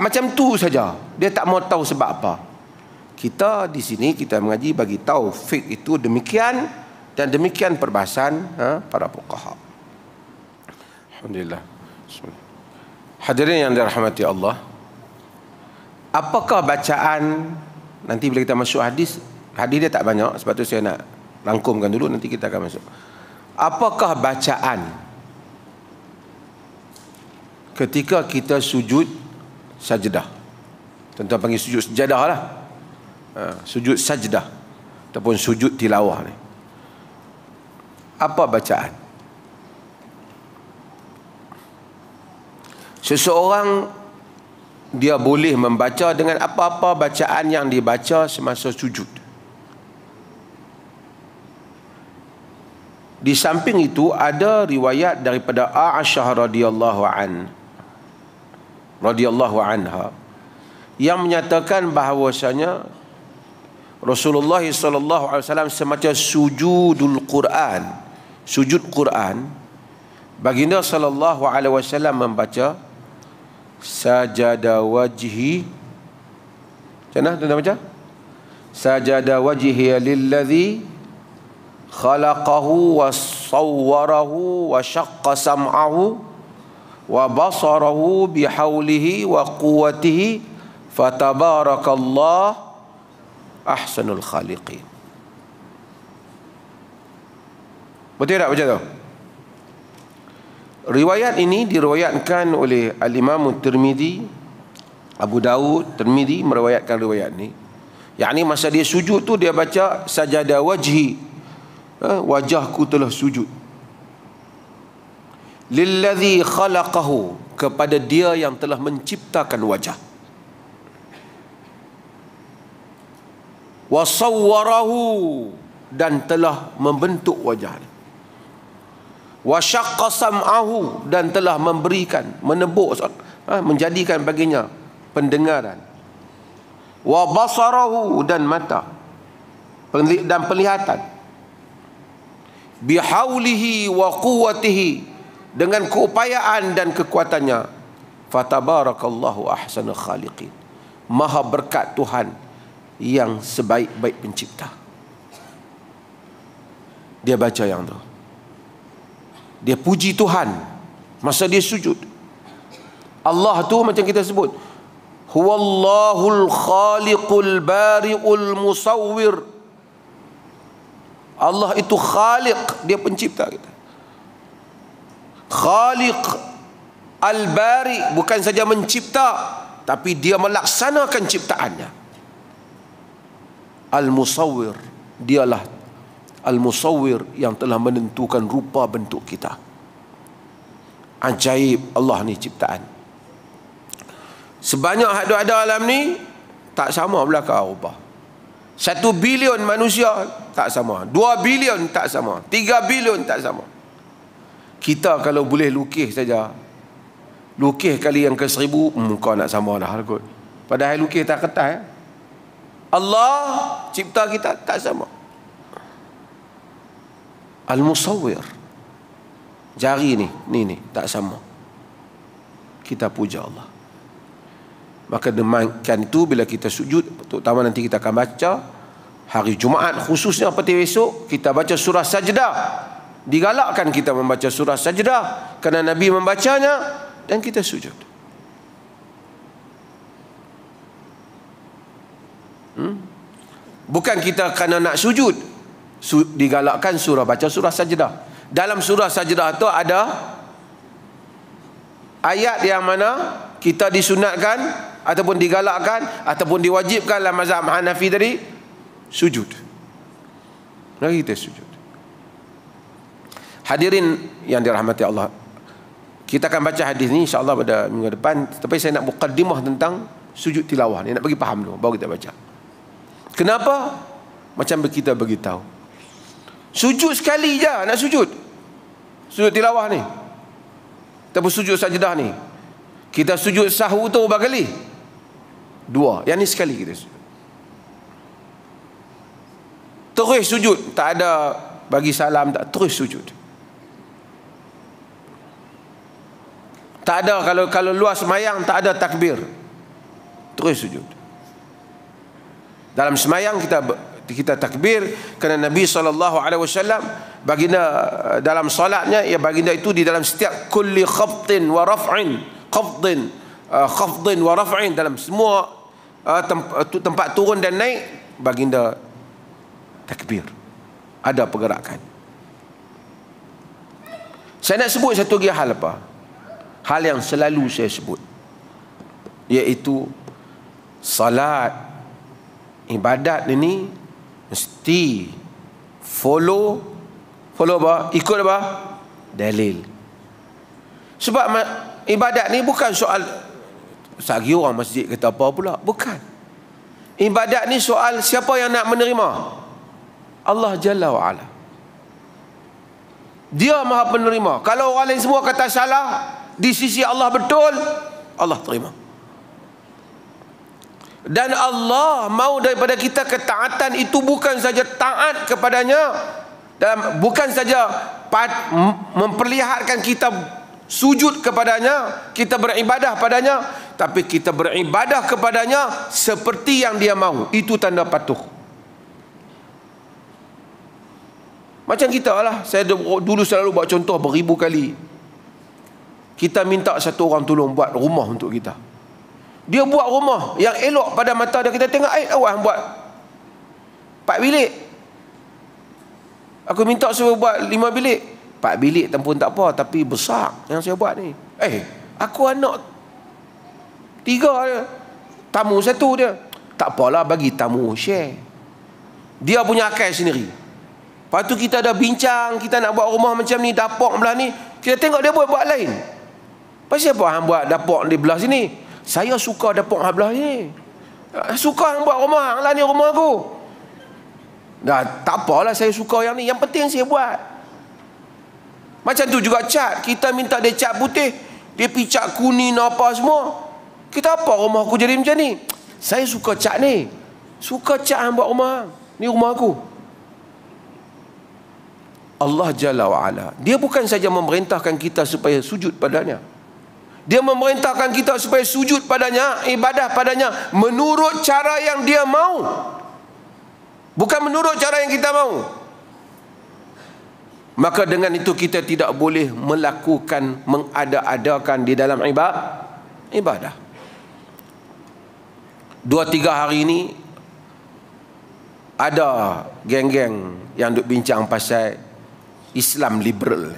macam tu saja. Dia tak mau tahu sebab apa. Kita di sini kita mengaji bagi tahu fiqh itu demikian dan demikian perbahasan para fuqaha. Alhamdulillah. Hadirin yang dirahmati Allah, apakah bacaan nanti bila kita masuk hadis dia tak banyak, sebab tu saya nak rangkumkan dulu, nanti kita akan masuk. Apakah bacaan ketika kita sujud sajdah? Tuan-tuan panggil sujud sajadah lah. Sujud sajdah ataupun sujud tilawah ni. Apa bacaan? Seseorang dia boleh membaca dengan apa-apa bacaan yang dibaca semasa sujud. Di samping itu ada riwayat daripada Aisyah radhiyallahu anha yang menyatakan bahawasanya Rasulullah sallallahu alaihi wasallam semacam sujudul Quran, sujud Quran, baginda sallallahu alaihi wasallam membaca sajada wajhi. Macam mana tuan baca? Sajada wajhi lilladzi khalaqahu wa sawwarahu wa syaqqa sam'ahu wa basarahu bihaulihi wa quwwatihi fatabarakallah ahsanul khaliqin. Betul tak baca tu? Riwayat ini diriwayatkan oleh Al-Imam Tirmizi, Abu Daud, Tirmizi meriwayatkan riwayat ni. Yakni masa dia sujud tu dia baca sajada wajhi, wajahku telah sujud. Lilladzi khalaqahu, kepada dia yang telah menciptakan wajah. Wa sawwarahu, dan telah membentuk wajah. Wa syaqqa sam'ahu, dan telah memberikan, menebuk, menjadikan baginya pendengaran. Wa basarahu, dan mata dan penglihatan. Bihaulihi wa quwwatihi, dengan keupayaan dan kekuatannya. Fatabarakallahu ahsanul khaliqin, maha berkat Tuhan yang sebaik-baik pencipta. Dia baca yang tu, dia puji Tuhan masa dia sujud. Allah tu macam kita sebut, huwallahul khaliqul bari'ul musawwir. Allah itu khaliq, dia pencipta kita. Khaliq al-bari, bukan saja mencipta, tapi dia melaksanakan ciptaannya. Al-musawwir, dialah al-musawwir yang telah menentukan rupa bentuk kita. Ajaib Allah ni ciptaan. Sebanyak ada alam ni tak sama belakang rupa. 1 bilion manusia tak sama, 2 bilion tak sama, 3 bilion tak sama. Kita kalau boleh lukis saja, lukis kali yang ke-1000, kau nak sama dah kot. Padahal lukis tak kertas ya. Allah cipta kita tak sama. Al-musawwir, jari ni tak sama. Kita puja Allah. Maka demikian itu bila kita sujud, terutama nanti kita akan baca hari Jumaat khususnya seperti besok, kita baca surah Sajdah. Digalakkan kita membaca surah Sajdah kerana Nabi membacanya dan kita sujud. Bukan kita kerana nak sujud, digalakkan baca surah Sajdah. Dalam surah Sajdah itu ada ayat yang mana kita disunatkan ataupun digalakkan ataupun diwajibkan dalam mazhab Hanafi tadi sujud. Mari kita sujud. Hadirin yang dirahmati Allah, kita akan baca hadis ni insya-Allah pada minggu depan, tapi saya nak mukaddimah tentang sujud tilawah ni, nak bagi faham dulu baru kita baca. Kenapa? Macam kita beritahu, sujud sekali je nak sujud. Sujud tilawah ni ataupun sujud sajdah ni, kita sujud sahwu tu berapa kali? 2. Yang ni sekali kita sujud. Terus sujud, tak ada bagi salam, tak, terus sujud. Tak ada, kalau luar semayang tak ada takbir, terus sujud. Dalam semayang kita takbir, kerana Nabi SAW baginda dalam solatnya, ya baginda itu di dalam setiap kulli khafdin wa raf'in, khafdin wa raf'in, dalam semua tempat turun dan naik, baginda takbir, ada pergerakan. Saya nak sebut satu lagi hal apa? Hal yang selalu saya sebut, iaitu salat, ibadat ini mesti follow apa? Ikut apa? Dalil. Sebab ibadat ni bukan soal sagi orang masjid kata apa pula, bukan. Ibadat ni soal siapa yang nak menerima. Allah Jalla wa Ala, Dia Maha Penerima. Kalau orang lain semua kata salah, di sisi Allah betul, Allah terima. Dan Allah mahu daripada kita ketaatan itu bukan saja taat kepadanya, bukan saja memperlihatkan kita sujud kepadanya, kita beribadah padanya, tapi kita beribadah kepadanya seperti yang dia mahu. Itu tanda patuh. Macam kita lah, saya dulu selalu buat contoh beribu kali. Kita minta satu orang tolong buat rumah untuk kita. Dia buat rumah yang elok pada mata dia. Kita tengok, awak buat 4 bilik. Aku minta suruh buat 5 bilik. 4 bilik pun tak apa, tapi besar yang saya buat ni. Aku anak 3 dia, tamu 1 dia. Tak apalah, bagi tamu share. Dia punya akal sendiri. Lepas tu kita dah bincang, kita nak buat rumah macam ni, dapur belah ni. Kita tengok dia buat lain. Pasal apa hang buat dapur di belah sini? Saya suka dapur belah ni. Suka hang buat rumah, hang lah ni rumah aku. Dah tak apalah, saya suka yang ni, yang penting saya buat. Macam tu juga cat. Kita minta dia cat putih, dia pergi cat kuning apa semua. Kita apa rumah aku jadi macam ni? Saya suka cat ni. Suka cat hang buat rumah. Ni rumah aku. Allah Jalla wa Ala, Dia bukan saja memerintahkan kita supaya sujud padanya. Dia memerintahkan kita supaya sujud padanya, ibadah padanya menurut cara yang Dia mahu, bukan menurut cara yang kita mahu. Maka dengan itu kita tidak boleh melakukan mengada-adakan di dalam ibadah. 2-3 hari ini ada geng-geng yang duk bincang pasal Islam liberal.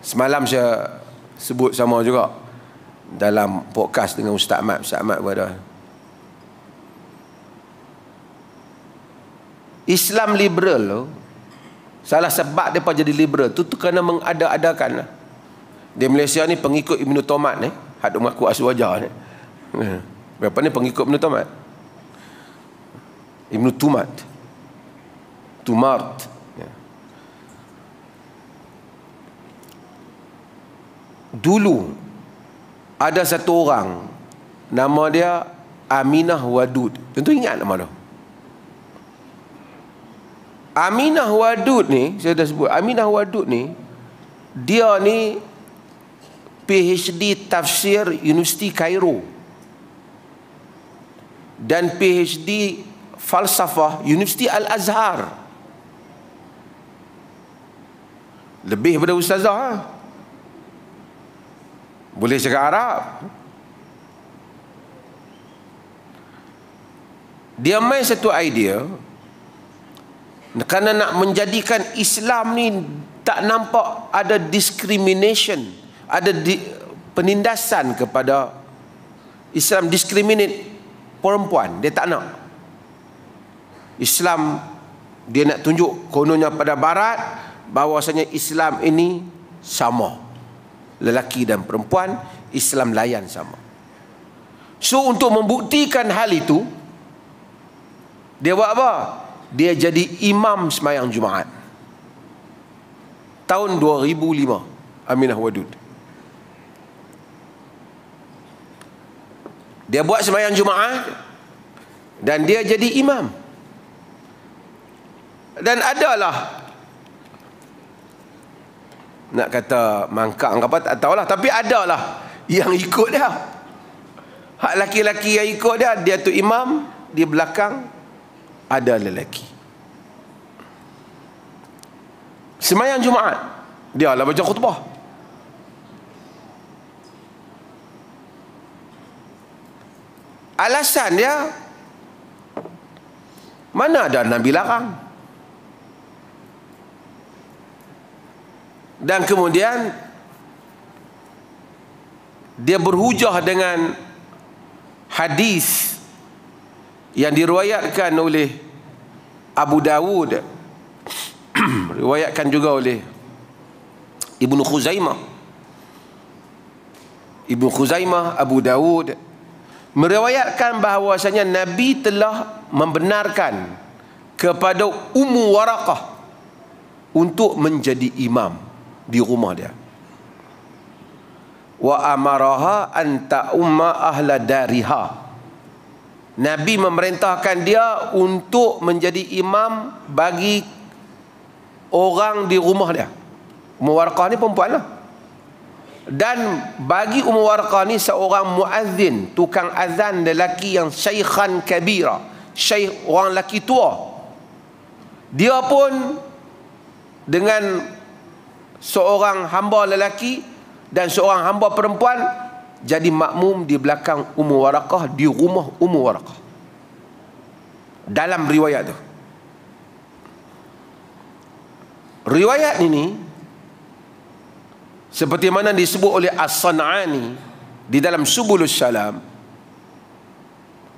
Semalam saya sebut sama juga dalam podcast dengan Ustaz Ahmad. Ustaz Ahmad berada. Islam liberal, salah sebab mereka jadi liberal tu kerana mengada-adakan. Di Malaysia ni pengikut Ibn Tomat ni, hak mengaku asal wajah ni. Berapa ni pengikut Ibn Tomat? Ibn Tumart. Dulu ada satu orang, nama dia Aminah Wadud. Tentu ingat nama dia. Aminah Wadud ni, saya dah sebut, Aminah Wadud ni, dia ni PhD tafsir Universiti Cairo dan PhD falsafah Universiti Al-Azhar. Lebih daripada ustazah. Boleh cakap Arab. Dia main satu idea, kerana nak menjadikan Islam ni tak nampak ada discrimination, ada penindasan kepada Islam, discriminate perempuan. Dia tak nak. Islam, dia nak tunjuk kononnya pada barat bahawasanya Islam ini sama, lelaki dan perempuan, Islam layan sama. So untuk membuktikan hal itu, dia buat apa? Dia jadi imam semayang Jumaat tahun 2005. Aminah Wadud, dia buat semayang Jumaat dan dia jadi imam. Dan adalah nak kata mangkang ke apa tak tahulah, tapi ada lah yang ikut dia. Hak laki-laki yang ikut dia, dia tu imam, di belakang ada lelaki. Sembahyang Jumaat, dia lah baca khutbah. Alasan dia, mana ada Nabi larang. Dan kemudian dia berhujah dengan hadis yang diriwayatkan oleh Abu Dawud, riwayatkan juga oleh Ibnu Khuzaimah, Abu Dawud meriwayatkan bahawasanya Nabi telah membenarkan kepada Ummu Waraqah untuk menjadi imam di rumah dia. Wa amaraha an ta'umma ahla dariha. Nabi memerintahkan dia untuk menjadi imam bagi orang di rumah dia. Ummu Waraqah ni perempuan lah. Dan bagi Ummu Waraqah ni seorang muazzin, tukang azan lelaki yang syaikhan kabira, syaikh, orang lelaki tua. Dia pun dengan seorang hamba lelaki dan seorang hamba perempuan jadi makmum di belakang Ummu Waraqah, di rumah Ummu Waraqah. Dalam riwayat tu, riwayat ini seperti mana disebut oleh As-San'ani di dalam Subulus Salam,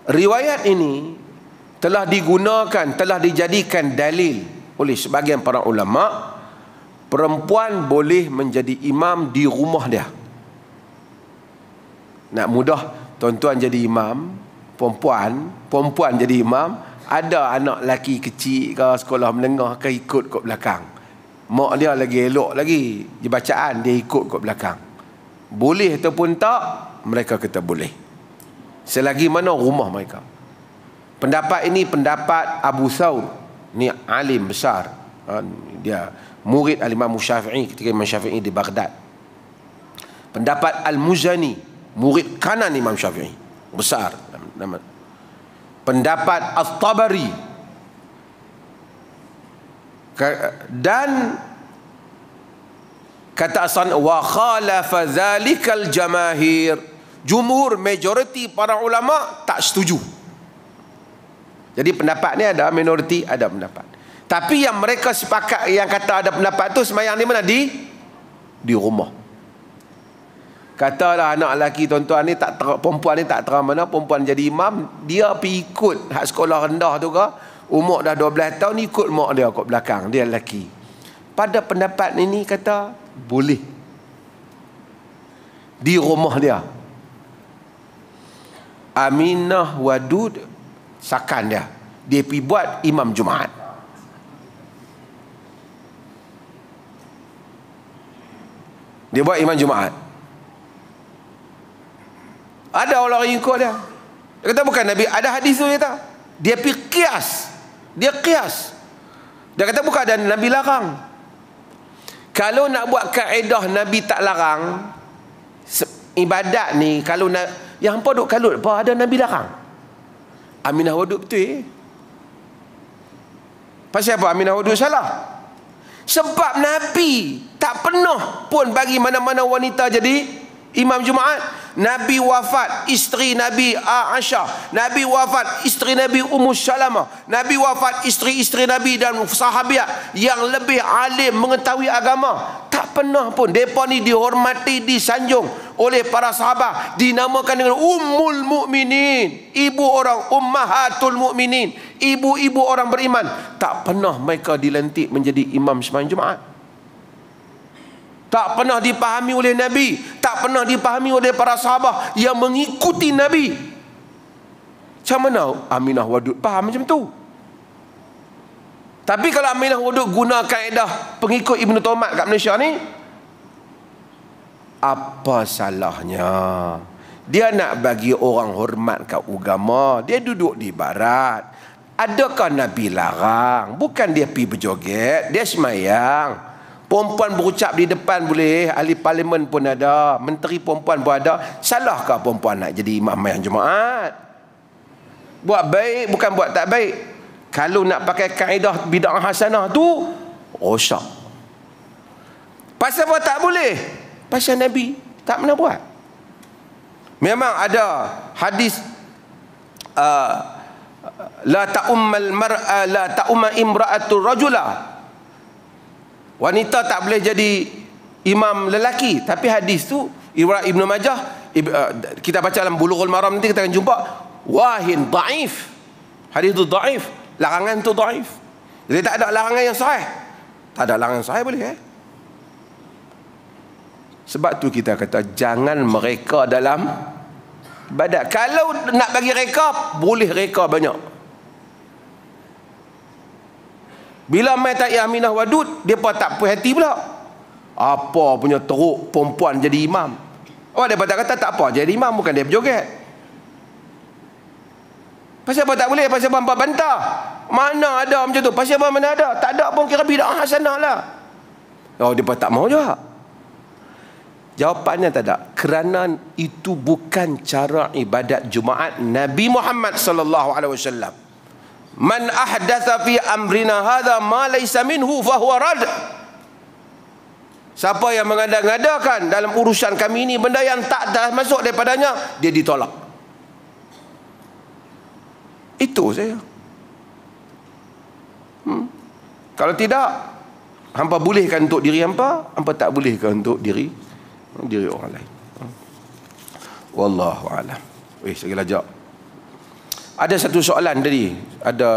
riwayat ini telah digunakan, telah dijadikan dalil oleh sebagian para ulama, perempuan boleh menjadi imam di rumah dia. Nak mudah tuan-tuan jadi imam, perempuan jadi imam, ada anak lelaki kecil ke sekolah menengah ke ikut kat belakang. Mak dia lagi elok lagi, di bacaan dia ikut kat belakang. Boleh ataupun tak, mereka kata boleh, selagi mana rumah mereka. Pendapat ini pendapat Abu Thawr, ni alim besar, dia murid Al-Imam Syafi'i ketika Imam Syafi'i di Baghdad. Pendapat Al-Muzani, murid kanan Imam Syafi'i, besar. Pendapat At-Tabari, dan kata Hasan, wa khalafa zalikal jamahir, jumhur, majoriti para ulama tak setuju. Jadi pendapat ni ada minoriti, ada pendapat. Tapi yang mereka sepakat, yang kata ada pendapat tu sembahyang di mana? Di rumah. Katalah anak lelaki tuan-tuan ni tak perempuan ni tak terang mana, perempuan jadi imam, dia pergi ikut hak sekolah rendah tu ke, umur dah 12 tahun, ikut mak dia kat belakang, dia lelaki. Pada pendapat ini kata boleh di rumah dia. Aminah Wadud sakan dia pergi buat imam Jumaat. Dia buat imam Jumaat. Ada orang yang ikut dia. Dia kata bukan Nabi, ada hadis tu dia kata. Dia pergi kias. Dia kias. Dia kata bukan ada Nabi larang. Kalau nak buat kaedah Nabi tak larang, ibadat ni kalau yang hampa duk kalut apa ada Nabi larang. Aminah Wadud betul pasal apa Aminah Wadud salah? Sebab Nabi tak pernah pun bagi mana-mana wanita jadi imam Jumaat. Nabi wafat, isteri Nabi Aisyah, Nabi wafat, isteri Nabi Ummu Salamah, Nabi wafat, isteri-isteri Nabi dan sahabat yang lebih alim mengetahui agama. Tak pernah pun mereka ni dihormati, disanjung oleh para sahabat, dinamakan dengan Ummul Mukminin, ibu orang, Ummahatul Mukminin, ibu-ibu orang beriman. Tak pernah mereka dilantik menjadi imam sembahyang Jumaat. Tak pernah dipahami oleh Nabi, tak pernah dipahami oleh para sahabat yang mengikuti Nabi. Macam mana Aminah Wadud faham macam tu? Tapi kalau Aminah Wadud guna kaedah pengikut Ibn Tomat kat Malaysia ni, apa salahnya? Dia nak bagi orang hormat kat agama, dia duduk di barat. Adakah Nabi larang? Bukan dia pergi berjoget, dia semayang. Perempuan berucap di depan boleh, ahli parlimen pun ada, menteri perempuan pun ada. Salahkah perempuan nak jadi imam yang Jumaat? Buat baik bukan buat tak baik. Kalau nak pakai kaedah bid'ah hasanah tu rosak. Pasal apa tak boleh? Pasal Nabi tak pernah buat. Memang ada hadis la ta'ummal mar'a la ta'umma imra'atu rajula. Wanita tak boleh jadi imam lelaki. Tapi hadis tu riwayat Ibnu Majah, kita baca dalam Bulughul Maram nanti kita akan jumpa, wahin dhaif. Hadis tu dhaif, larangan tu dhaif. Jadi tak ada larangan yang sahih. Tak ada larangan sahih boleh Sebab tu kita kata jangan mereka dalam ibadat. Kalau nak bagi reka, boleh reka banyak. Bila mai tak Aminah Wadud, dia pun tak puas hati pula. Apa punya teruk perempuan jadi imam. Oh, dia pun tak kata tak apa jadi imam, bukan dia berjoget. Pasal apa tak boleh? Pasal apa bantah? Mana ada macam tu? Pasal apa mana ada? Tak ada pun kira bid'ah hasanah lah. Oh, dia pun tak mau juga. Jawapannya tak ada. Kerana itu bukan cara ibadat Jumaat Nabi Muhammad sallallahu alaihi wasallam. Man ahdatha fi amrina hadha ma laysa minhu fahuwa rad. Siapa yang mengada-ngadakan dalam urusan kami ini benda yang tak dah masuk daripadanya, dia ditolak. Itu saya. Kalau tidak, hampa bolehkan untuk diri hampa, hampa tak bolehkan untuk diri orang lain. Wallahu a'lam. Saya lajak. Ada satu soalan tadi. Ada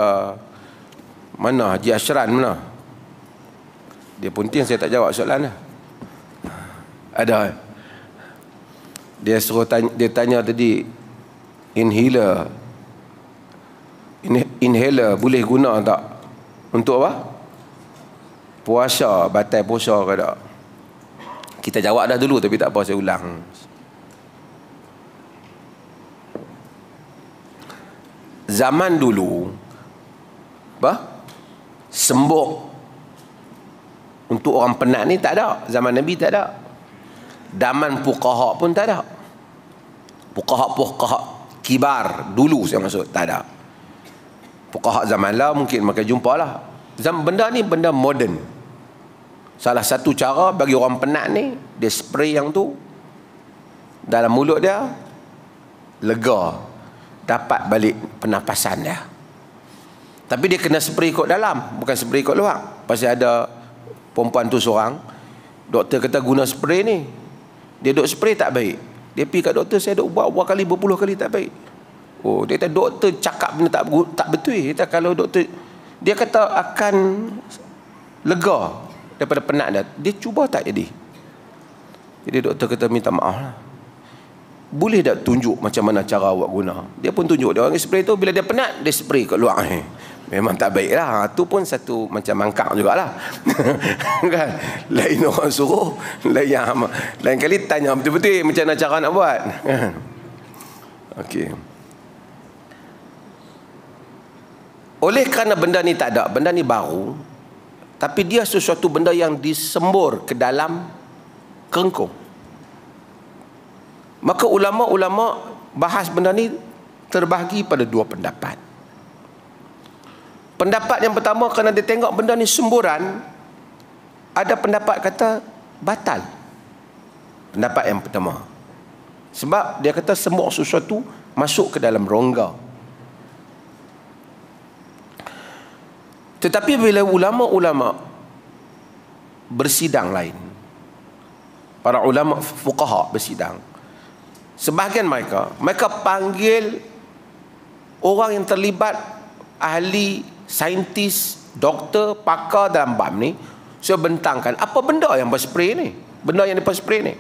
mana Haji Ashran mana? Dia punting saya tak jawab soalan lah. Ada. Dia suruh tanya, dia tanya tadi inhaler boleh guna tak? Untuk apa? Puasa, batal puasa ke tak? Kita jawab dah dulu tapi tak apa saya ulang. Zaman dulu sembuk untuk orang penat ni tak ada. Zaman Nabi tak ada. Zaman fuqaha pun tak ada. Fuqaha kibar dulu saya maksud tak ada. Fuqaha zaman lah mungkin mereka jumpa lah. Benda ni benda moden. Salah satu cara bagi orang penat ni, dia spray yang tu dalam mulut dia, lega, dapat balik pernafasan dia. Tapi dia kena spray kot dalam, bukan spray kot luar. Pasal ada perempuan tu seorang, doktor kata guna spray ni, dia duk spray tak baik. Dia pergi kat doktor, saya duk buat kali, berpuluh kali tak baik. Oh, dia kata doktor cakap benda tak betul. Dia kata kalau doktor, dia kata akan lega daripada penat dia. Dia cuba tak jadi. Jadi doktor kata minta maaf lah. Boleh tak tunjuk macam mana cara awak guna? Dia pun tunjuk. Dia orang spray tu bila dia penat, dia spray kat luar. Memang tak baik lah. Tu pun satu macam mangkak jugalah. Kan? Lain orang suruh, lain kali tanya betul-betul macam mana cara nak buat. Okey. Oleh kerana benda ni tak ada, benda ni baru, tapi dia sesuatu benda yang disembur ke dalam kerengkung. Maka ulama-ulama bahas benda ni terbahagi pada dua pendapat. Pendapat yang pertama, kerana dia tengok benda ni semburan, ada pendapat kata batal. Pendapat yang pertama, sebab dia kata semua sesuatu masuk ke dalam rongga. Tetapi bila ulama-ulama bersidang lain, para ulama fuqaha bersidang, sebahagian mereka panggil orang yang terlibat, ahli, saintis, doktor, pakar dalam bab ni, saya bentangkan apa benda yang berspray ni, benda yang berspray ni.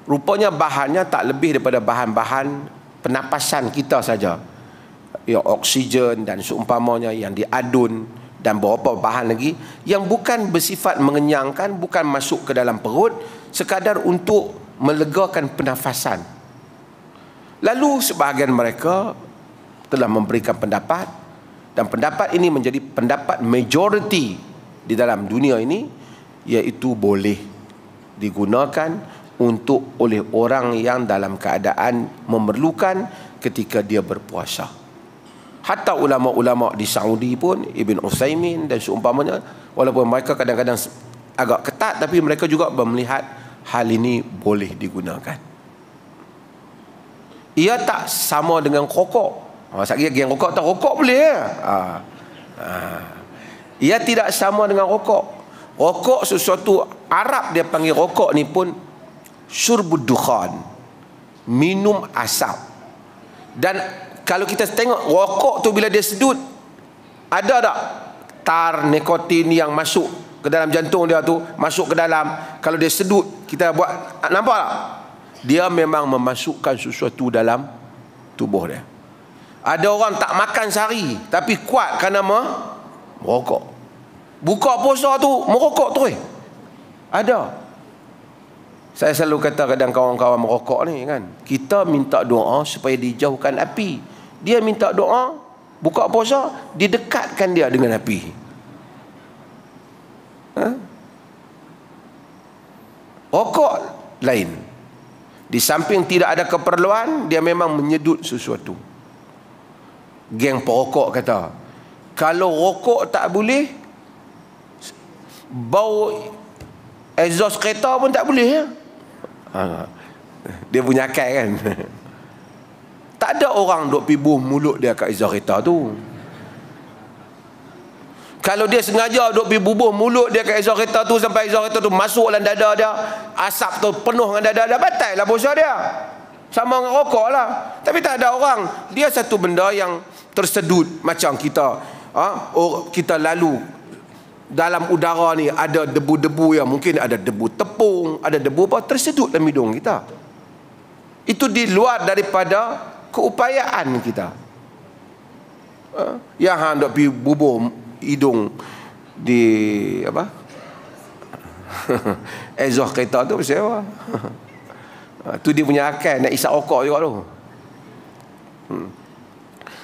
Rupanya bahannya tak lebih daripada bahan-bahan pernafasan kita saja, ya, oksigen dan seumpamanya, yang diadun dan beberapa bahan lagi yang bukan bersifat mengenyangkan, bukan masuk ke dalam perut, sekadar untuk melegakan pernafasan. Lalu sebahagian mereka telah memberikan pendapat, dan pendapat ini menjadi pendapat majoriti di dalam dunia ini, iaitu boleh digunakan untuk oleh orang yang dalam keadaan memerlukan ketika dia berpuasa. Hatta ulama-ulama di Saudi pun, Ibn Utsaimin dan seumpamanya, walaupun mereka kadang-kadang agak ketat, tapi mereka juga melihat hal ini boleh digunakan. Ia tak sama dengan rokok. Sekali lagi yang rokok tak rokok boleh ya? Ia tidak sama dengan rokok. Rokok sesuatu Arab dia panggil rokok ni pun syurbud dukhan, minum asap. Dan kalau kita tengok rokok tu bila dia sedut, ada tak tar nikotin yang masuk ke dalam jantung dia tu, masuk ke dalam, kalau dia sedut kita buat, nampak tak? Dia memang memasukkan sesuatu dalam tubuh dia. Ada orang tak makan sehari tapi kuat kerana merokok. Buka puasa tu merokok terus. Ada. Saya selalu kata kadang kawan-kawan merokok ni kan, kita minta doa supaya dijauhkan api. Dia minta doa, buka puasa, didekatkan dia dengan api. Rokok lain. Di samping tidak ada keperluan, dia memang menyedut sesuatu. Geng perokok kata, kalau rokok tak boleh, bau exhaust kereta pun tak boleh ya? Dia punya akal kan. Tak ada orang duk pergi buh mulut dia kat exhaust kereta tu. Kalau dia sengaja duk pergi bubuh mulut dia kat exhaust kereta tu sampai exhaust kereta tu masuk dalam dada dia, asap tu penuh dengan dada dia, batal lah puasa dia. Sama dengan rokok lah. Tapi tak ada orang, dia satu benda yang tersedut macam kita. Kita lalu dalam udara ni ada debu-debu yang mungkin ada debu tepung, ada debu apa, tersedut dalam hidung kita. Itu di luar daripada keupayaan kita. Yang hendak pergi bubuh hidung di apa? Exhaust kereta tu pasal apa? Tu dia punya akal nak isap rokok juga tu.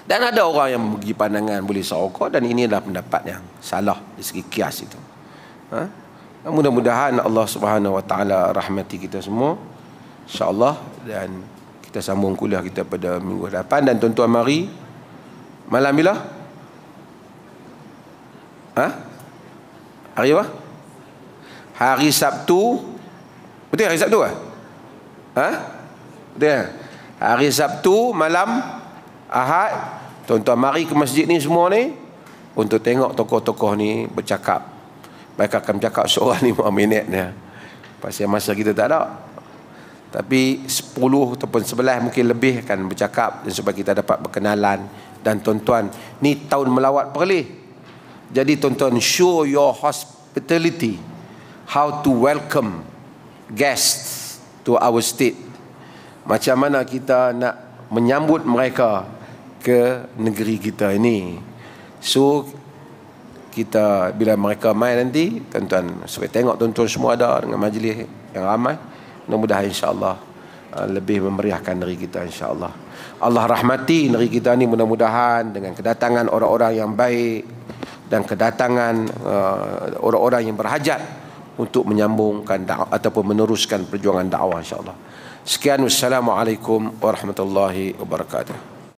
Dan ada orang yang bagi pandangan boleh isap rokok, dan ini adalah pendapat yang salah dari segi kias itu. Mudah-mudahan Allah Subhanahu Wa Taala rahmati kita semua, insya-Allah, dan kita sambung kuliah kita pada minggu depan. Dan tuan-tuan mari malam bila? Hari apa? Hari Sabtu. Betul hari Sabtu ah? Betul. Hari Sabtu malam Ahad, tuan-tuan mari ke masjid ni semua ni untuk tengok tokoh-tokoh ni bercakap. Mereka akan bercakap seorang 5 minit dia. Pasal masa kita tak ada. Tapi 10 ataupun 11 mungkin lebih akan bercakap, dan supaya kita dapat berkenalan. Dan tuan-tuan, ni tahun melawat Perlis. Jadi tuan-tuan, show your hospitality, how to welcome guests to our state. Macam mana kita nak menyambut mereka ke negeri kita ini. So kita bila mereka main nanti, tuan-tuan supaya tengok tuan-tuan semua ada dengan majlis yang ramai, mudah-mudahan insya-Allah lebih memeriahkan negeri kita insya-Allah. Allah rahmati negeri kita ni mudah-mudahan dengan kedatangan orang-orang yang baik dan kedatangan orang-orang yang berhajat untuk menyambungkan ataupun meneruskan perjuangan dakwah insya-Allah. Sekian, wassalamualaikum warahmatullahi wabarakatuh.